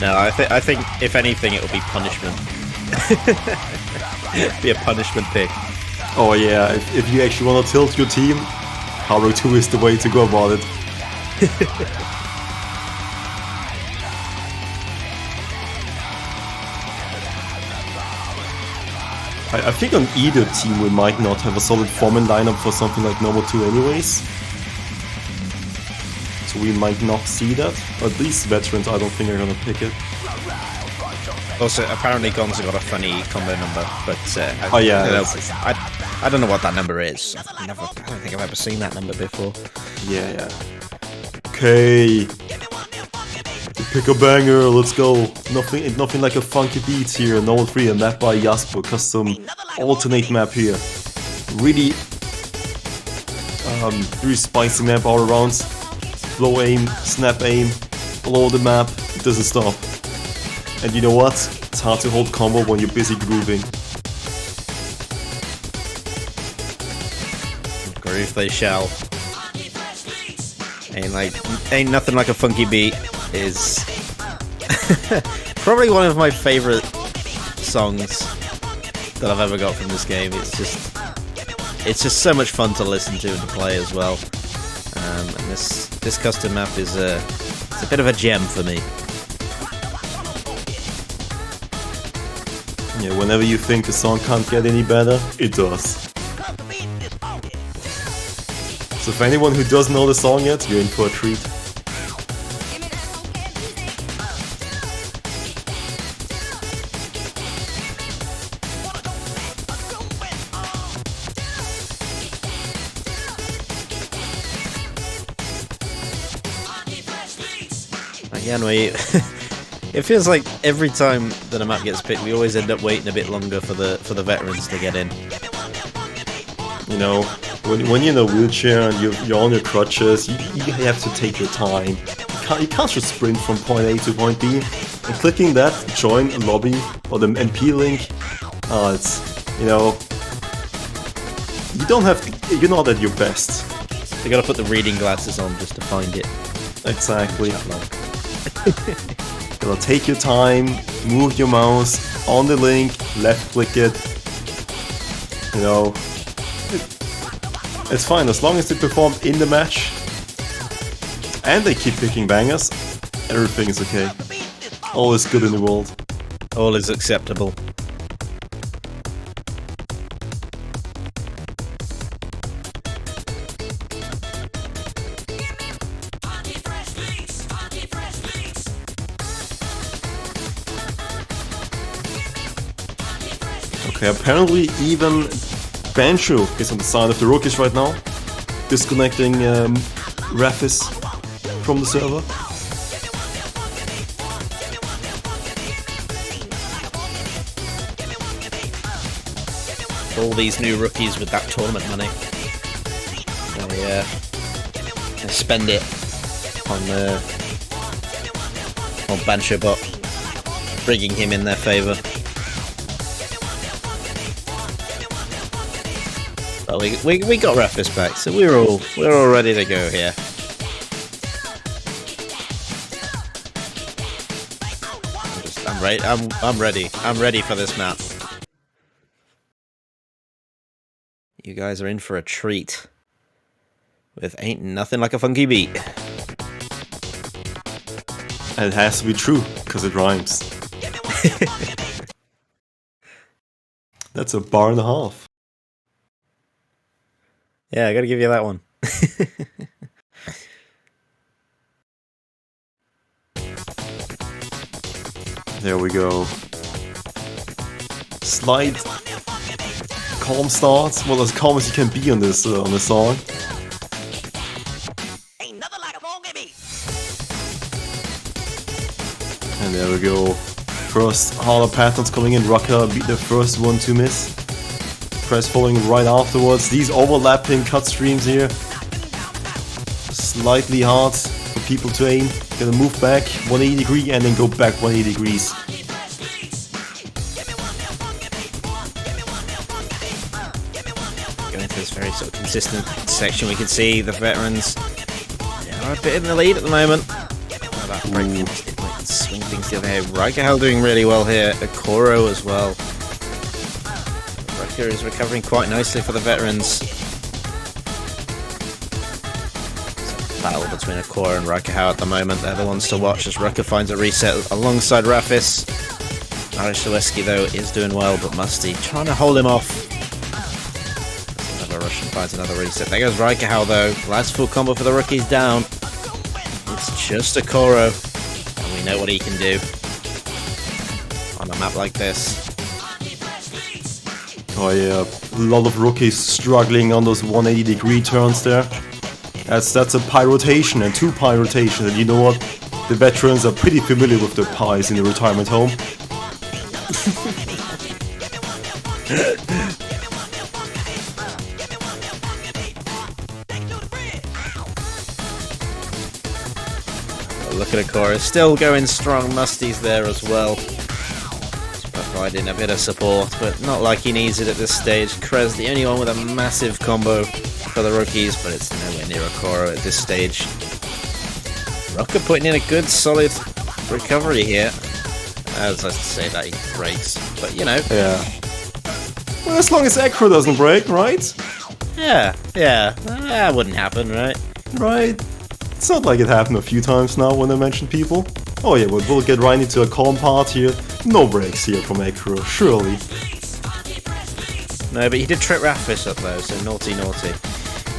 No, I think if anything it will be punishment. Be a punishment pick. Oh yeah, if you actually want to tilt your team, hardware 2 is the way to go about it. I think on either team we might not have a solid foreman lineup for something like Normal 2 anyways. So we might not see that. At least veterans I don't think are gonna pick it. Also, apparently Gonza got a funny combo number, but Oh yeah. I don't know what that number is. I don't think I've ever seen that number before. Yeah. Okay. Pick a banger, let's go. Nothing like a funky beat here. Normal 3, a map by Jasper, custom alternate map here. Really spicy map all around. Low aim, snap aim, all over the map, it doesn't stop. And you know what? It's hard to hold combo when you're busy grooving. Groove they shall. Ain't nothing like a funky beat is probably one of my favorite songs that I've ever got from this game. It's just so much fun to listen to and to play as well. And this custom map is it's a bit of a gem for me. Yeah, whenever you think the song can't get any better, it does. So for anyone who doesn't know the song yet, you're in for a treat. Again, it feels like every time that a map gets picked, we always end up waiting a bit longer for the veterans to get in. You know, when you're in a wheelchair and you're on your crutches, you have to take your time. You can't just sprint from point A to point B. And clicking that join lobby or the MP link, it's, you know, you're not at your best. You gotta put the reading glasses on just to find it. Exactly. Gotta take your time, move your mouse on the link, left click it. You know, it's fine as long as they perform in the match and they keep picking bangers. Everything is okay. All is good in the world. All is acceptable. Okay, apparently even Bancho is on the side of the rookies right now, disconnecting Rafis from the server. All these new rookies with that tournament money, they spend it on Bancho Bot, bringing him in their favour. But we got Rafis back, so we're all ready to go here. I'm ready for this map. You guys are in for a treat. With ain't nothing like a funky beat. And it has to be true, because it rhymes. That's a bar and a half. Yeah, I gotta give you that one. There we go. Slight calm start. Well, as calm as you can be on this song. And there we go. First harder patterns coming in. Rucker beat the first one to miss. Press following right afterwards. These overlapping cut streams here. Slightly hard for people to aim. Gonna move back 180 degree and then go back 180 degrees. Going to this very sort of consistent section, we can see the veterans are a bit in the lead at the moment. Oh, that break might swing things the other way. Raikahel doing really well here. Akoro as well. Rucker is recovering quite nicely for the veterans. Battle between Akora and Raikahel at the moment. They're the ones to watch as Rucker finds a reset alongside Rafis. Marishalewski, though, is doing well, but Musty trying to hold him off. Another Russian finds another reset. There goes Raikkow, though. Last full combo for the rookies down. It's just a Koro, and we know what he can do on a map like this. Oh yeah, a lot of rookies struggling on those 180-degree turns there. That's a pie rotation and 2 pie rotations, and you know what? The veterans are pretty familiar with their pies in the retirement home. Look at Akora, still going strong. Musty's there as well, providing a bit of support, but not like he needs it at this stage. Krez, the only one with a massive combo for the rookies, but it's nowhere near Akora at this stage. Rocker putting in a good, solid recovery here. As I say that, he breaks, but you know. Yeah. Well, as long as Ekro doesn't break, right? Yeah, that wouldn't happen, right? Right. It's not like it happened a few times now when I mentioned people. Oh yeah, but we'll get right into a calm part here. No breaks here from Ekro, surely. No, but he did trip Rafish up though, so naughty.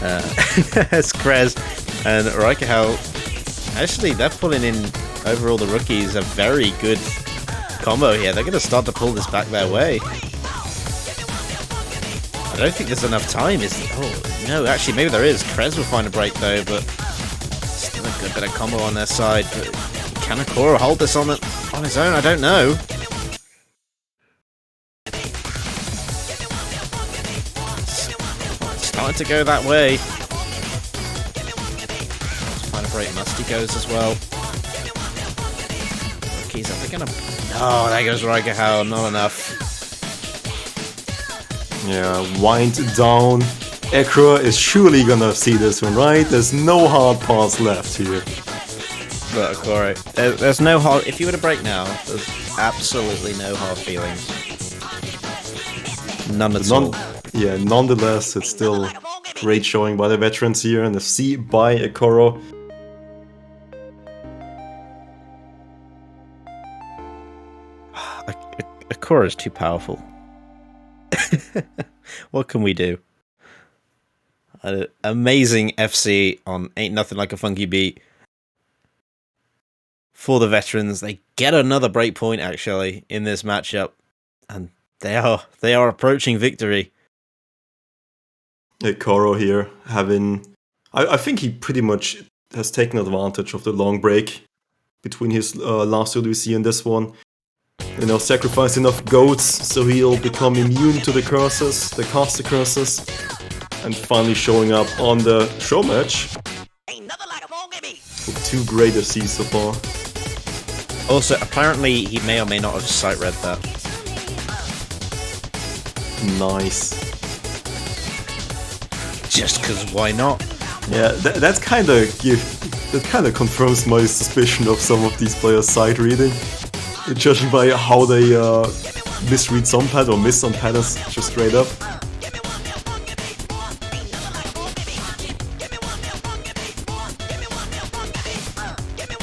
That's Krez and Raikkow. Actually, they're pulling in overall the rookies a very good combo here. They're going to start to pull this back their way. I don't think there's enough time, is there? Oh, no, actually, maybe there is. Krez will find a break though, but still a good bit of combo on their side. But can Akora hold this on his own? I don't know. It's starting to go that way. Find a break. Musty goes as well. Rookies, are they gonna... Oh, there goes Raikkow. Not enough. Yeah, wind down. Ekro is surely gonna see this one, right? There's no hard parts left here. But Akora, there's no hard... If you were to break now, there's absolutely no hard feelings. None at all. Yeah, nonetheless, it's still great showing by the veterans here, and the C by Ekoro. Akora is too powerful. What can we do? Amazing FC on Ain't Nothing Like a Funky Beat for the veterans. They get another breakpoint actually in this matchup, and they are approaching victory. Ekoro here having... I think he pretty much has taken advantage of the long break between his last ODC and this one. You know, sacrifice enough goats so he'll become immune to the curses, the caster curses, and finally showing up on the Showmatch with 2 great FCs so far. Also, apparently he may or may not have sight read that. Nice. Just because why not? Yeah, that kind of confirms my suspicion of some of these players' sight reading. Judging by how they misread some patterns or miss some patterns just straight up.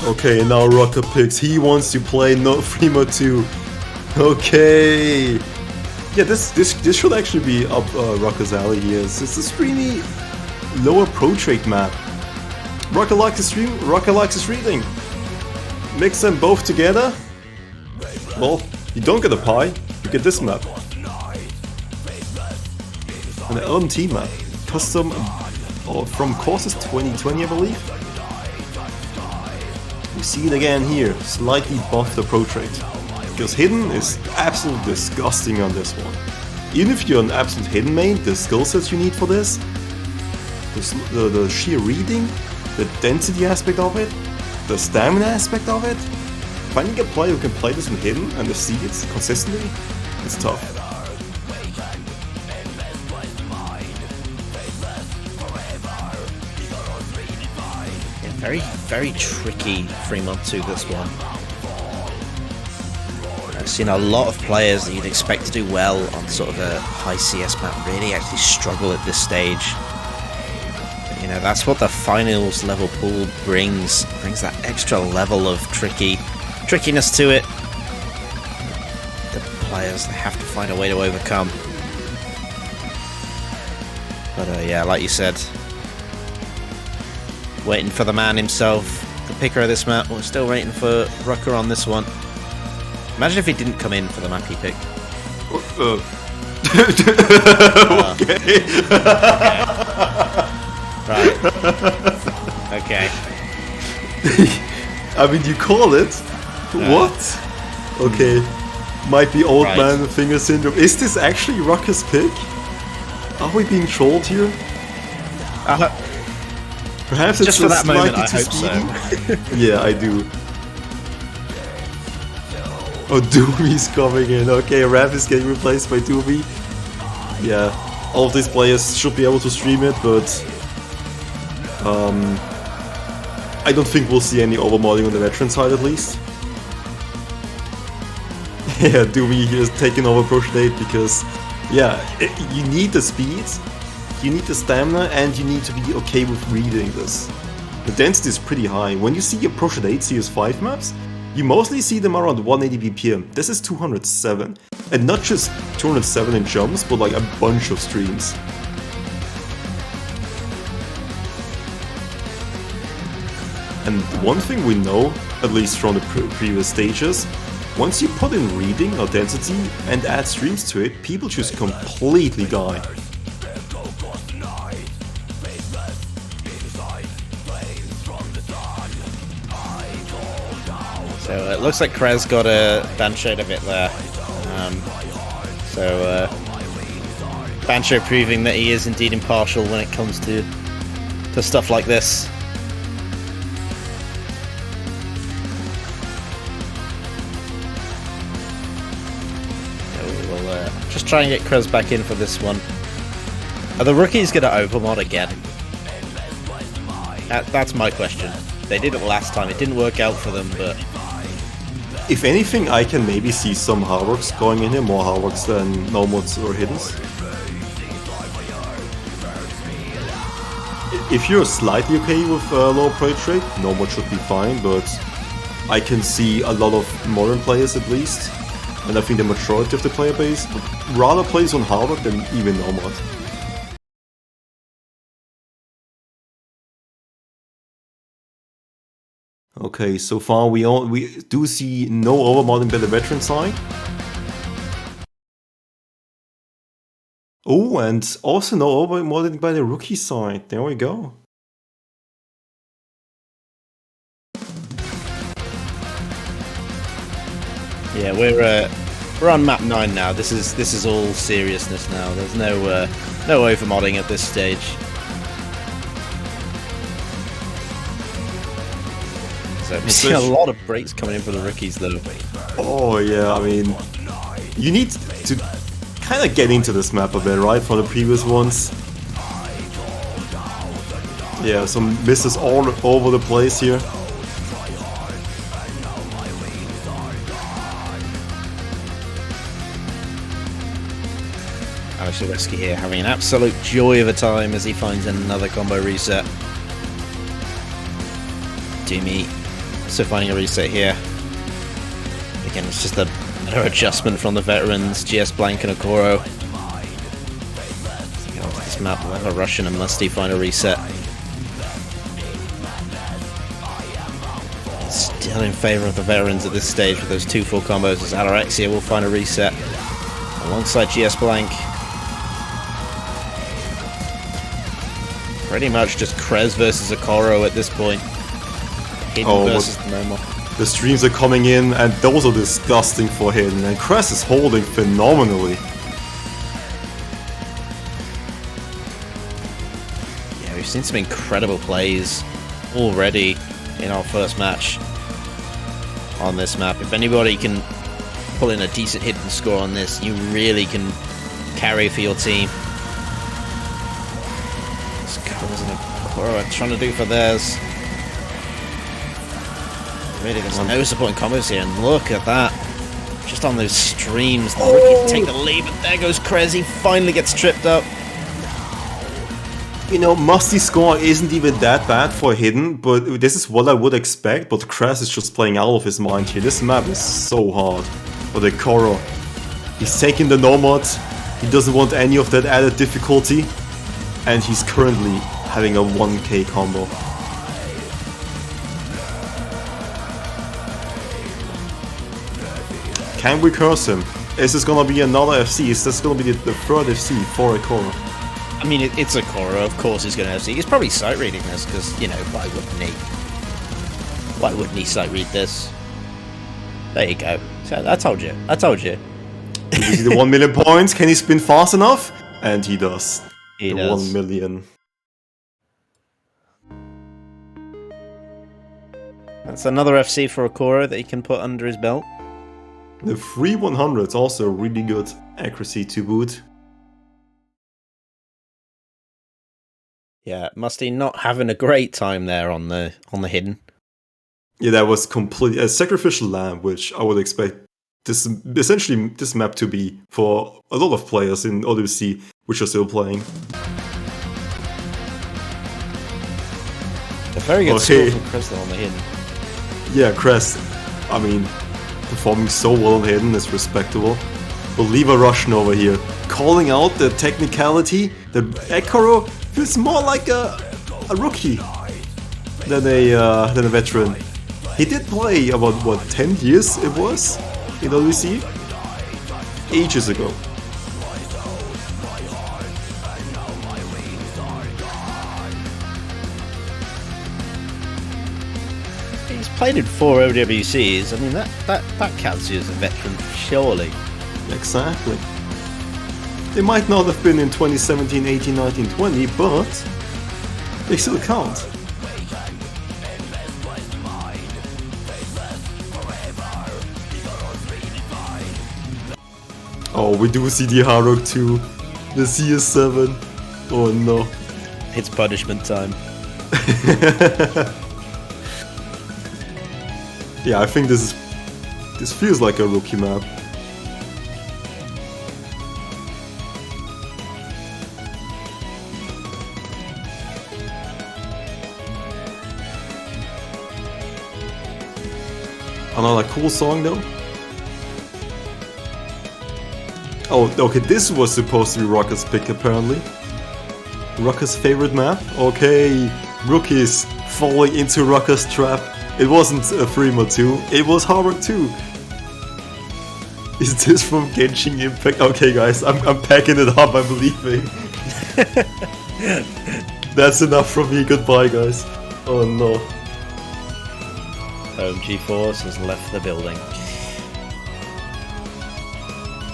Okay, now Rocker picks. He wants to play no Fremo 2. Okay. Yeah, this should actually be up Rocker's alley here. It's a streamy lower pro trade map. Rocker likes his stream, Rocker likes his reading. Mix them both together. Well, you don't get a pie, you get this map. An LMT map, custom from Courses 2020 I believe. We see it again here, slightly buffed the pro trait. Because hidden is absolutely disgusting on this one. Even if you're an absolute hidden main, the skill sets you need for this, the sheer reading, the density aspect of it, the stamina aspect of it, finding a player who can play this in hidden and see it consistently, it's tough. Yeah, very, very tricky Fremont 2 this one. I've seen a lot of players that you'd expect to do well on sort of a high CS map really actually struggle at this stage. But, you know, that's what the finals level pool brings that extra level of trickiness to it. players. They have to find a way to overcome. But yeah, like you said, waiting for the man himself, the picker of this map. We're still waiting for Rucker on this one. Imagine if he didn't come in for the map he picked. Okay. Right. Okay. I mean, you call it? What? Okay. Might be old man finger syndrome. Is this actually Rucker's pick? Are we being trolled here? Perhaps it's just for that moment, slightly I too hope speedy? Yeah, I do. Oh, Doomy's coming in. Okay, Raph is getting replaced by Doomy. Yeah, all of these players should be able to stream it, but I don't think we'll see any overmodding on the veteran side at least. Yeah, Doomy is taking over Proshadate because, yeah, you need the speed, you need the stamina, and you need to be okay with reading this. The density is pretty high. When you see your Proshadate CS5 maps, you mostly see them around 180 BPM. This is 207. And not just 207 in jumps, but like a bunch of streams. And one thing we know, at least from the previous stages, once you put in reading or density and add streams to it, people just completely die. So it looks like Krez got a Banshade a bit there. Banshade proving that he is indeed impartial when it comes to stuff like this. So we'll just try and get Krez back in for this one. Are the rookies going to overmod again? That's my question. They did it last time, it didn't work out for them, but... If anything, I can maybe see some hardworks going in here, more hardworks than no mods or hiddens. If you're slightly okay with low approach rate, no mod should be fine, but I can see a lot of modern players at least, and I think the majority of the player base rather plays on hardwork than even no mod. Okay, so far we do see no overmodding by the veteran side. Oh, and also no overmodding by the rookie side. There we go. Yeah, we're on map 9 now. This is all seriousness now. There's no overmodding at this stage. So we see a lot of breaks coming in for the rookies though. Oh yeah, I mean, you need to kind of get into this map a bit, right, from the previous ones. Yeah, some misses all over the place here. Alex here having an absolute joy of a time as he finds another combo reset. Doomy also finding a reset here. Again, it's just another adjustment from the veterans, GS Blank and Okoro. This map will have a Russian and Musty find a reset. Still in favour of the veterans at this stage with those 2 full combos as Alarexia will find a reset alongside GS Blank. Pretty much just Krez versus Okoro at this point. Hidden versus the normal. The streams are coming in and those are disgusting for Hidden, and Krez is holding phenomenally. Yeah, we've seen some incredible plays already in our first match on this map. If anybody can pull in a decent Hidden score on this, you really can carry for your team. Okoro trying to do for theirs. Really, there's no supporting combos here, and look at that. Just on those streams, the rookies take the lead, but there goes Krez, he finally gets tripped up. You know, Musty's score isn't even that bad for Hidden, but this is what I would expect, but Krez is just playing out of his mind here. This map is so hard for the Okoro. He's taking the Nomad. He doesn't want any of that added difficulty. And he's currently having a 1k combo. Can we curse him? Is this gonna be another FC? Is this gonna be the third FC for Ikora? I mean, it's Ikora, of course he's going to FC. He's probably sight reading this because, you know, why wouldn't he? Why wouldn't he sight read this? There you go. So I told you. I told you. Did you see the 1 million points? Can he spin fast enough? And he does. He the does. 1 million. That's another FC for Ikora that he can put under his belt. The 3-100 also really good accuracy to boot. Yeah, Musty not having a great time there on the hidden. Yeah, that was completely a sacrificial lamb, which I would expect this essentially this map to be for a lot of players in OWC, which are still playing. A very good score from Crystal on the hidden. Yeah, Crest, I mean, performing so well on hidden is respectable. But leave a Russian over here, calling out the technicality. The Ekoro feels more like a rookie than a veteran. He did play about what 10 years it was in OWC, ages ago. He's played in 4 OWCs. I mean, that counts you as a veteran, surely. Exactly. They might not have been in 2017, 18, 19, 20, but they still count. Oh, we do see the Harrock 2, the CS7. Oh no. It's punishment time. Yeah, I think this feels like a rookie map. Another cool song though. Oh, okay, this was supposed to be Rocker's pick apparently. Rocker's favorite map? Okay, rookies falling into Rocker's trap. It wasn't a Freema 2, it was Harrock 2. Is this from Genshin Impact? Okay guys, I'm packing it up, I'm leaving. That's enough from me, goodbye guys. Oh no. Home G-Force has left the building.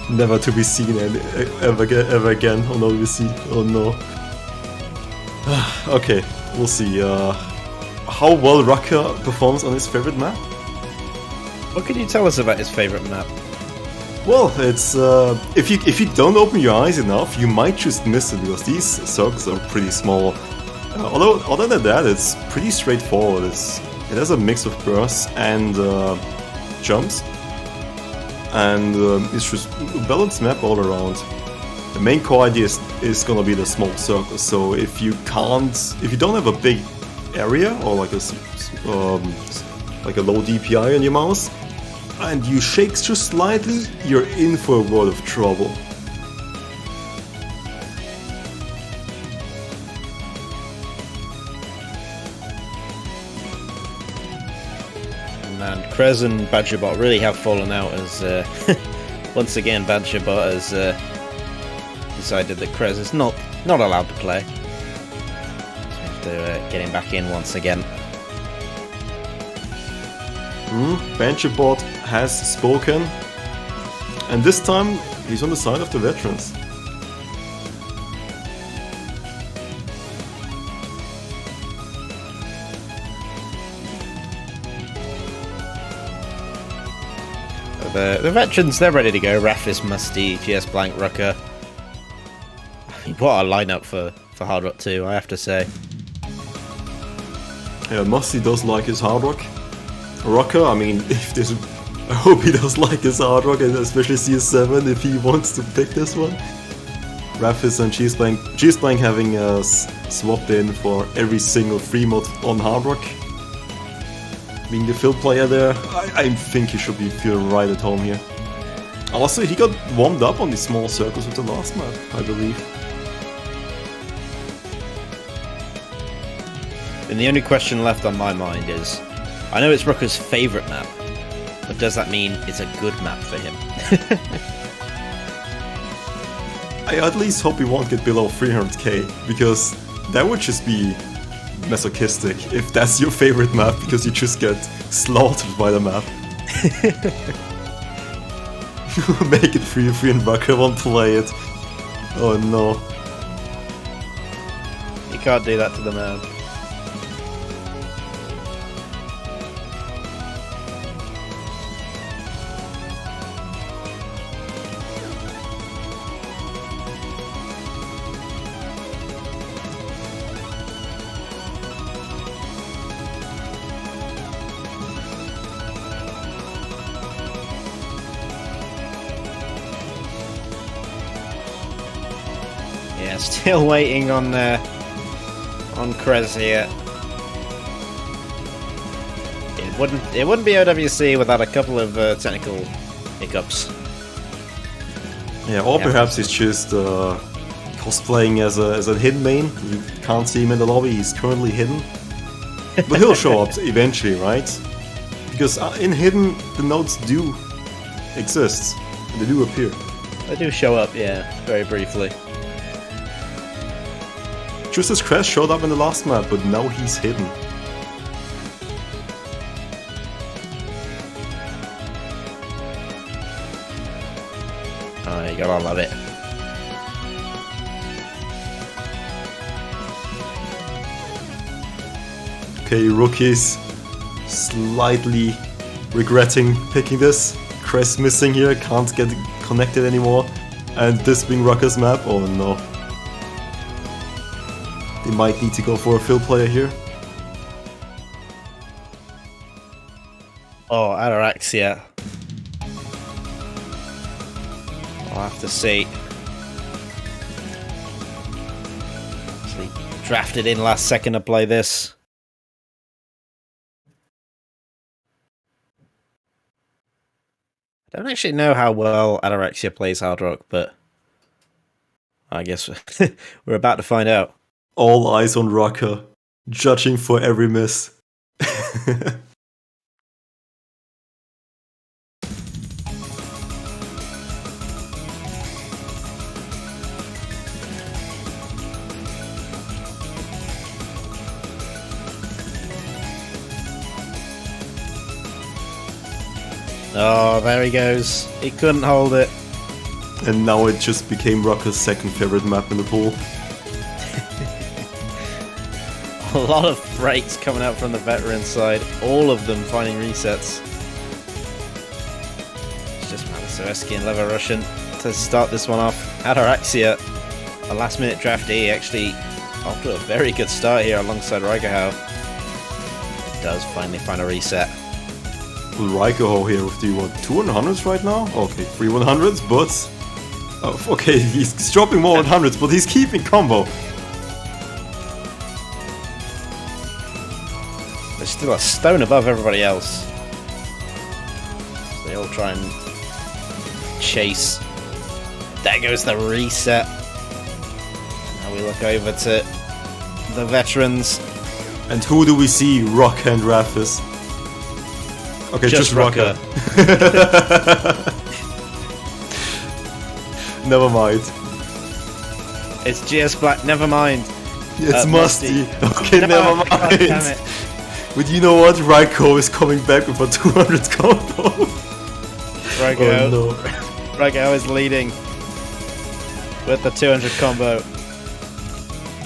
Never to be seen ever again on OWC. Oh no. Okay, we'll see how well Rucker performs on his favorite map. What can you tell us about his favorite map? Well, it's if you don't open your eyes enough, you might just miss it because these circles are pretty small. Although other than that, it's pretty straightforward. It has a mix of bursts and jumps, and it's just a balanced map all around. The main core idea is gonna be the small circles. So if you don't have a big area or like a low DPI on your mouse, and you shake just slightly, you're in for a world of trouble. And Krez and Badgerbot really have fallen out as once again Badgerbot has decided that Krez is not allowed to play. So we have to get him back in once again. Badgerbot has spoken, and this time he's on the side of the veterans. The veterans, they're ready to go. Raffis, Musty, GS Blank, Rucker. I mean, what a lineup for Hard Rock 2, I have to say. Yeah, Musty does like his Hard Rock. Rucker, I mean, I hope he does like his Hard Rock, and especially CS7 if he wants to pick this one. Raffis and GS Blank having swapped in for every single free mod on Hard Rock. Being the field player there, I think he should be feeling right at home here. Also, he got warmed up on these small circles with the last map, I believe. And the only question left on my mind is, I know it's Rucker's favourite map, but does that mean it's a good map for him? I at least hope he won't get below 300k, because that would just be masochistic if that's your favorite map, because you just get slaughtered by the map. Make it free and Rucker won't play it. Oh no. You can't do that to the man. Yeah, still waiting on Krez here. It wouldn't be OWC without a couple of technical hiccups. Yeah, or perhaps he's just cosplaying as a hidden main. You can't see him in the lobby, he's currently hidden. But he'll show up eventually, right? Because in hidden, the nodes do exist. They do appear. They do show up, yeah, very briefly. Just as Crash showed up in the last map, but now he's hidden. Oh, you gotta love it. Okay, rookies slightly regretting picking this. Crest missing here, can't get connected anymore. And this being Rucker's map, oh no. They might need to go for a fill player here. Oh, Ataraxia. I'll have to see. Actually drafted in last second to play this. I don't actually know how well Ataraxia plays Hard Rock, but I guess we're about to find out. All eyes on Rucker, judging for every miss. Oh, there he goes. He couldn't hold it. And now it just became Rucker's second favorite map in the pool. A lot of breaks coming out from the veteran side. All of them finding resets. It's just Matasoeski and Lever Russian to start this one off. Ataraxia, a last minute draftee, actually off to a very good start here alongside Raigahau. Does finally find a reset. Raigahau here with the, what, 200s right now? Okay, 3 100s, but... Oh, okay, he's dropping more 100s, but he's keeping combo. They're still a stone above everybody else. So they all try and chase. There goes the reset. Now we look over to the veterans. And who do we see? Rock and Rafis. Okay, just Rucker. Never mind. It's GS Black, never mind. It's Musty. Okay, No, never mind. God damn it. But you know what? Raiko is coming back with a 200 combo. Raigahau. Oh no. Raigahau is leading with the 200 combo.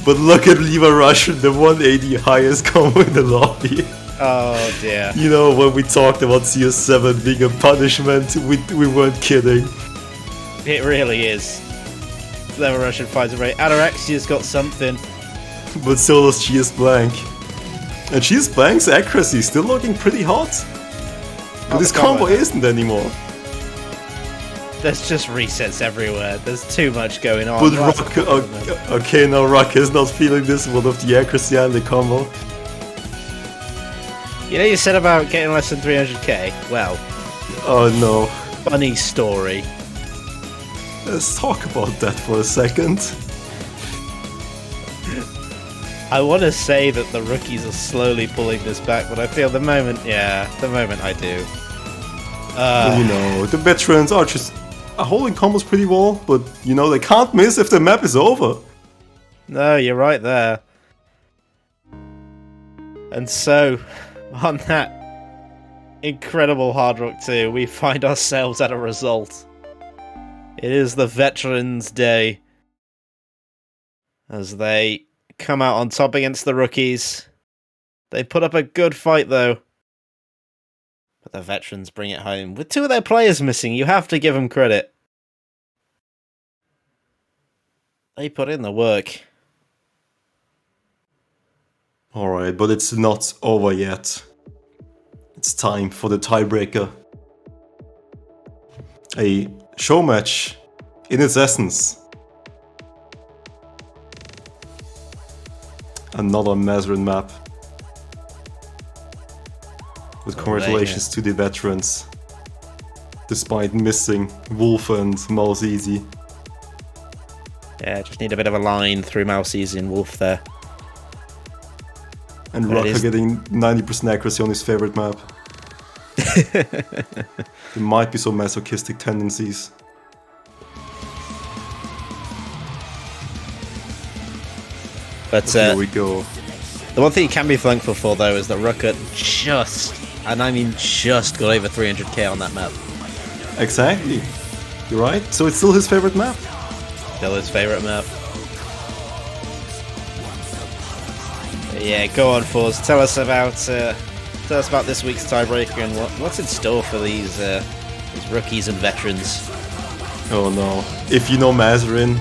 But look at Lever Russian, the 180 highest combo in the lobby. Oh dear. You know, when we talked about CS7 being a punishment, we weren't kidding. It really is. Lever Russian finds a break. Ataraxia's got something. But so does GS Blank. And GS Blank's accuracy is still looking pretty hot. But his combo isn't anymore. There's just resets everywhere. There's too much going on. But Rock, okay, now Rock is not feeling this one of the accuracy and the combo. You know you said about getting less than 300k? Well. Oh no. funny story. Let's talk about that for a second. I want to say that the rookies are slowly pulling this back, but I feel the moment I do. You know, the veterans are just holding combos pretty well, but you know, they can't miss if the map is over. No, you're right there. And so, on that incredible Hard Rock 2, we find ourselves at a result. It is the Veterans' Day. As they come out on top against the rookies. They put up a good fight, though. But the veterans bring it home. With 2 of their players missing, you have to give them credit. They put in the work. Alright, but it's not over yet. It's time for the tiebreaker. A show match in its essence. Another Mazarin map. With congratulations to the veterans. Despite missing Wolf and Mouse Easy. Yeah, just need a bit of a line through Mouse Easy and Wolf there. And Rucker getting 90% accuracy on his favorite map. There might be some masochistic tendencies. But here we go. The one thing you can be thankful for, though, is that Rucker just, and I mean just, got over 300k on that map. Exactly. You're right. So it's still his favorite map. Still his favorite map. Yeah, go on, Forz. Tell us about this week's tiebreaker and what's in store for these rookies and veterans. Oh no! If you know Mazarin,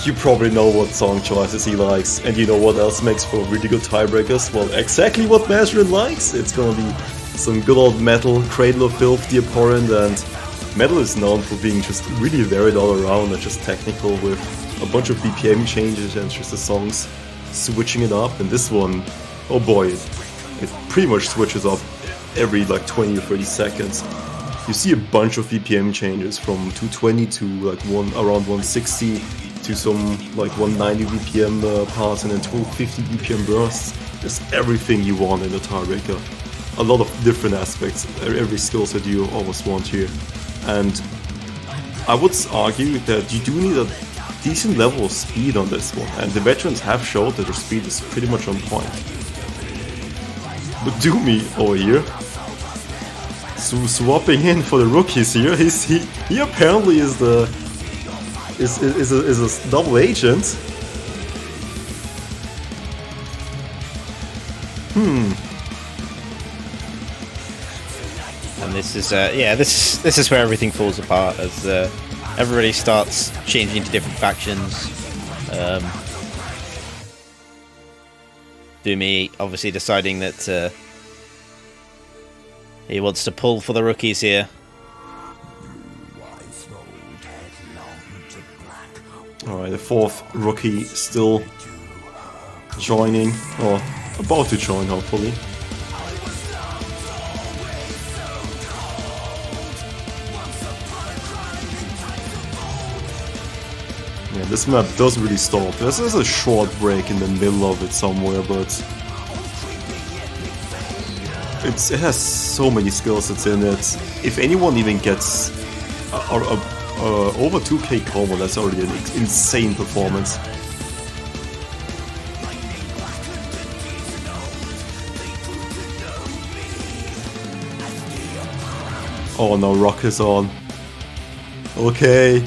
you probably know what song choices he likes, and you know what else makes for really good tiebreakers. Well, exactly what Mazarin likes. It's gonna be some good old metal, Cradle of Filth, the opponent, and metal is known for being just really varied all around and just technical with a bunch of BPM changes and just the songs switching it up. And this one, oh boy, it pretty much switches up every like 20 or 30 seconds. You see a bunch of BPM changes from 220 to like around 160 to some like 190 BPM parts and then 250 BPM bursts. Just everything you want in a tiebreaker. A lot of different aspects, every skill set you almost want here. And I would argue that you do need a decent level of speed on this one, and the veterans have showed that their speed is pretty much on point. But Doomy over here, swapping in for the rookies here. He apparently is a double agent. And this is this is where everything falls apart as everybody starts changing to different factions. Doomy obviously deciding that he wants to pull for the rookies here. Alright, the 4th rookie still joining, or about to join hopefully. Yeah, this map doesn't really stop. There's a short break in the middle of it somewhere, but it has so many skill sets in it. If anyone even gets over 2k combo, that's already an insane performance. Oh no, Rock is on. Okay.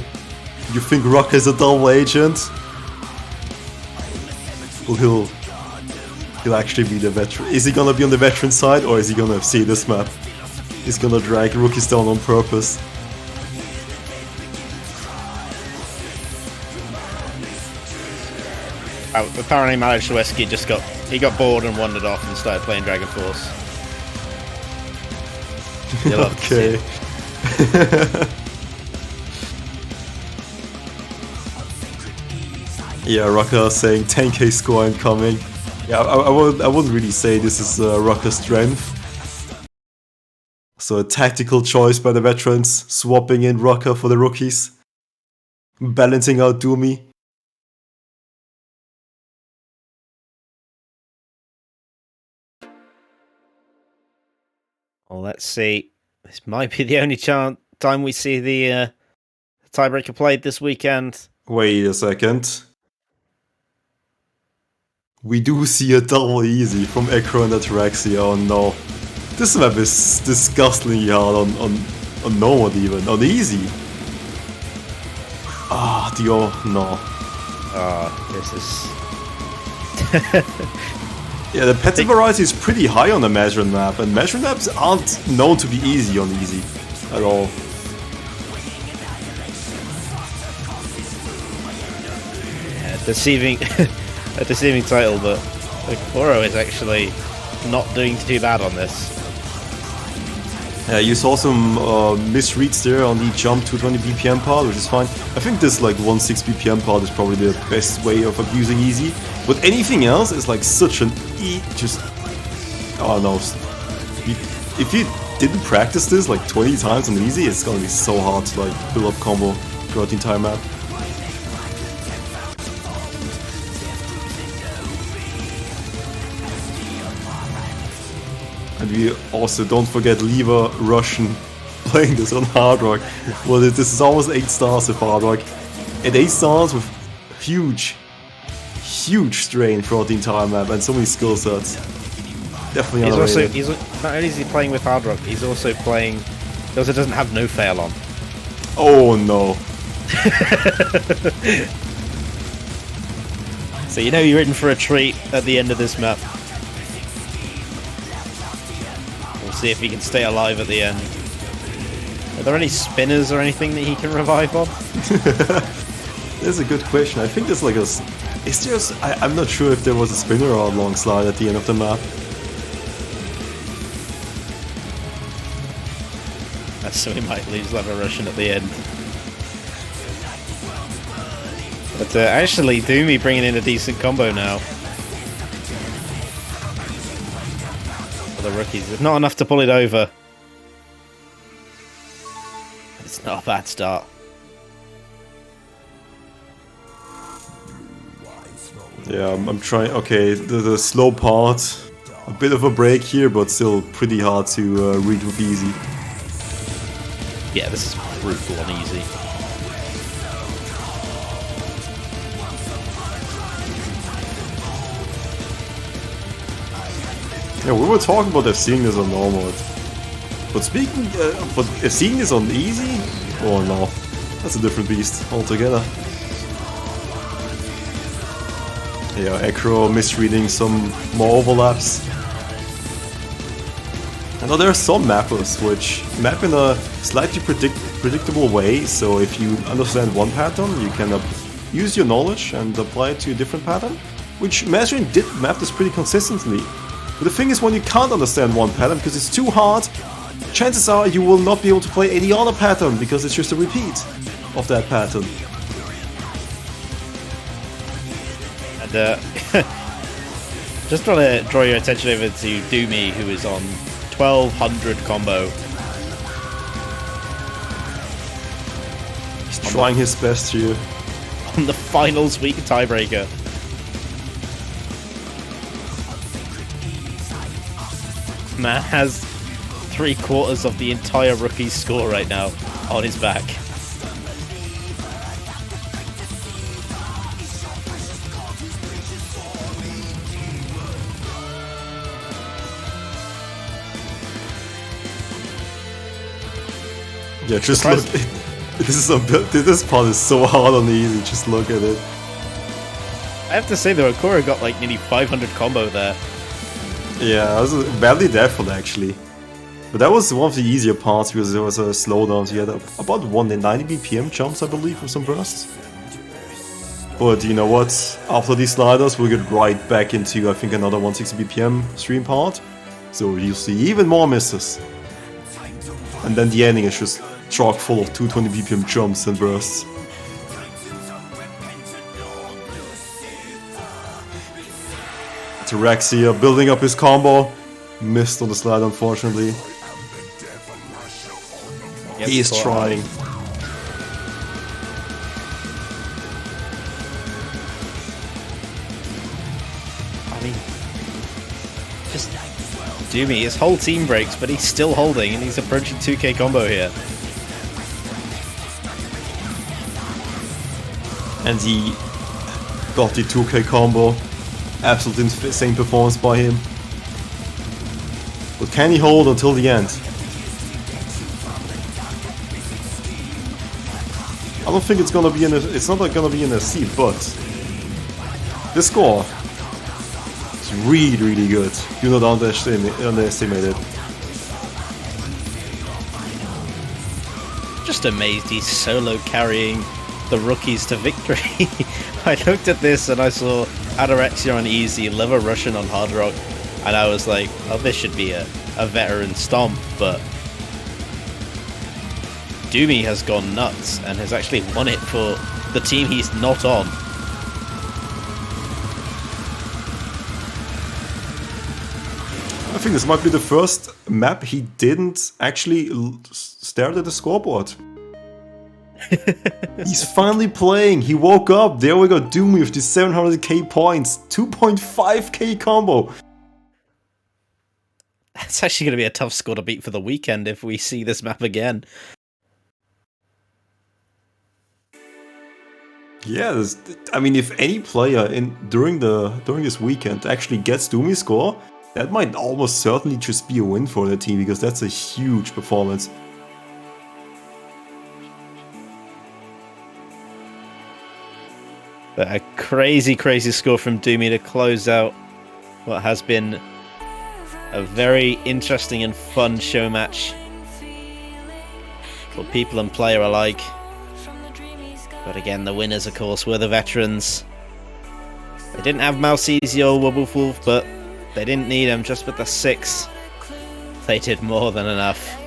You think Rock is a double agent? Well, he'll actually be the veteran. Is he gonna be on the veteran side, or is he gonna see this map? He's gonna drag rookies down on purpose. Apparently Malishweski just got bored and wandered off and started playing Dragon Force. Okay. Yeah, Rucker saying 10k score incoming. Yeah, I wouldn't really say this is Rucker's strength. So a tactical choice by the veterans, swapping in Rucker for the rookies, balancing out Doomy. Well, let's see. This might be the only time we see the tiebreaker played this weekend. Wait a second. We do see a double easy from Ekro and Ataraxia. Oh no. This map is disgustingly hard on normal even. On easy. Ah, no. This is... Yeah, the pattern variety is pretty high on the Measuring map, and Measuring maps aren't known to be easy on easy at all. Yeah, deceiving, a deceiving title, but Koro is actually not doing too bad on this. Yeah, you saw some misreads there on the jump 220 BPM part, which is fine. I think this like 16 BPM part is probably the best way of abusing easy. But anything else is like such an just... Oh no. If you didn't practice this like 20 times on easy, it's gonna be so hard to like build up combo throughout the entire map. And we also don't forget Lever Russian playing this on Hard Rock. Well, this is almost 8 stars with Hard Rock. At 8 stars with huge strain throughout the entire map and so many skill sets. Definitely underrated. He's not only is he playing with Hard Rock, he's also playing... He also doesn't have no fail on. Oh no. So you know you're in for a treat at the end of this map. We'll see if he can stay alive at the end. Are there any spinners or anything that he can revive on? That's a good question. I think there's like a... It's just... I'm not sure if there was a spinner or a long slide at the end of the map. So we might lose Lever Russian at the end. But actually, Doomy bringing in a decent combo now. For the rookies. It's not enough to pull it over. It's not a bad start. Yeah, I'm trying... Okay, the slow part. A bit of a break here, but still pretty hard to read with easy. Yeah, this is brutal on easy. Yeah, we were talking about seeing this on normal. But speaking... but seeing this on easy? Oh no. That's a different beast altogether. Yeah, Ekro misreading some more overlaps. I know there are some mappers which map in a slightly predictable way, so if you understand one pattern, you can use your knowledge and apply it to a different pattern, which Measuring did map this pretty consistently. But the thing is, when you can't understand one pattern because it's too hard, chances are you will not be able to play any other pattern because it's just a repeat of that pattern. And just want to draw your attention over to Doomy, who is on 1200 combo. He's trying his best here. On the finals week tiebreaker. Man has 3/4 of the entire rookie's score right now on his back. Yeah, just look. This part is so hard on the easy. Just look at it. I have to say though, Akura got like nearly 500 combo there. Yeah, that was badly deafened actually. But that was one of the easier parts because there was a slowdown. So you had about 190 BPM jumps, I believe, from some bursts. But you know what? After these sliders, we'll get right back into, I think, another 160 BPM stream part. So you'll see even more misses. And then the ending is just chock full of 220 BPM jumps and bursts. Ataraxia building up his combo. Missed on the slide, unfortunately. He is trying. I mean, just Doomy, his whole team breaks, but he's still holding, and he's approaching 2k combo here. And he got the 2k combo. Absolutely insane performance by him. But can he hold until the end? I don't think it's gonna be in a, it's not gonna be in a seat, but this score is really good. Do not underestimate it. Just amazed he's solo carrying the rookies to victory. I looked at this and I saw Adorexia on easy, Liver Russian on hard rock, and I was like, oh, this should be a veteran stomp, but Doomy has gone nuts and has actually won it for the team he's not on. I think this might be the first map he didn't actually stare at the scoreboard. He's finally playing. He woke up. There we go. Doomy with the 700k points. 2.5k combo. That's actually going to be a tough score to beat for the weekend if we see this map again. Yeah, I mean, if any player during this weekend actually gets Doomy's score, that might almost certainly just be a win for the team, because that's a huge performance. But a crazy score from Doomy to close out what has been a very interesting and fun show match for people and player alike. But again, the winners, of course, were the veterans. They didn't have Mousesy or Wobblewolf, but they didn't need them. Just with the 6, they did more than enough.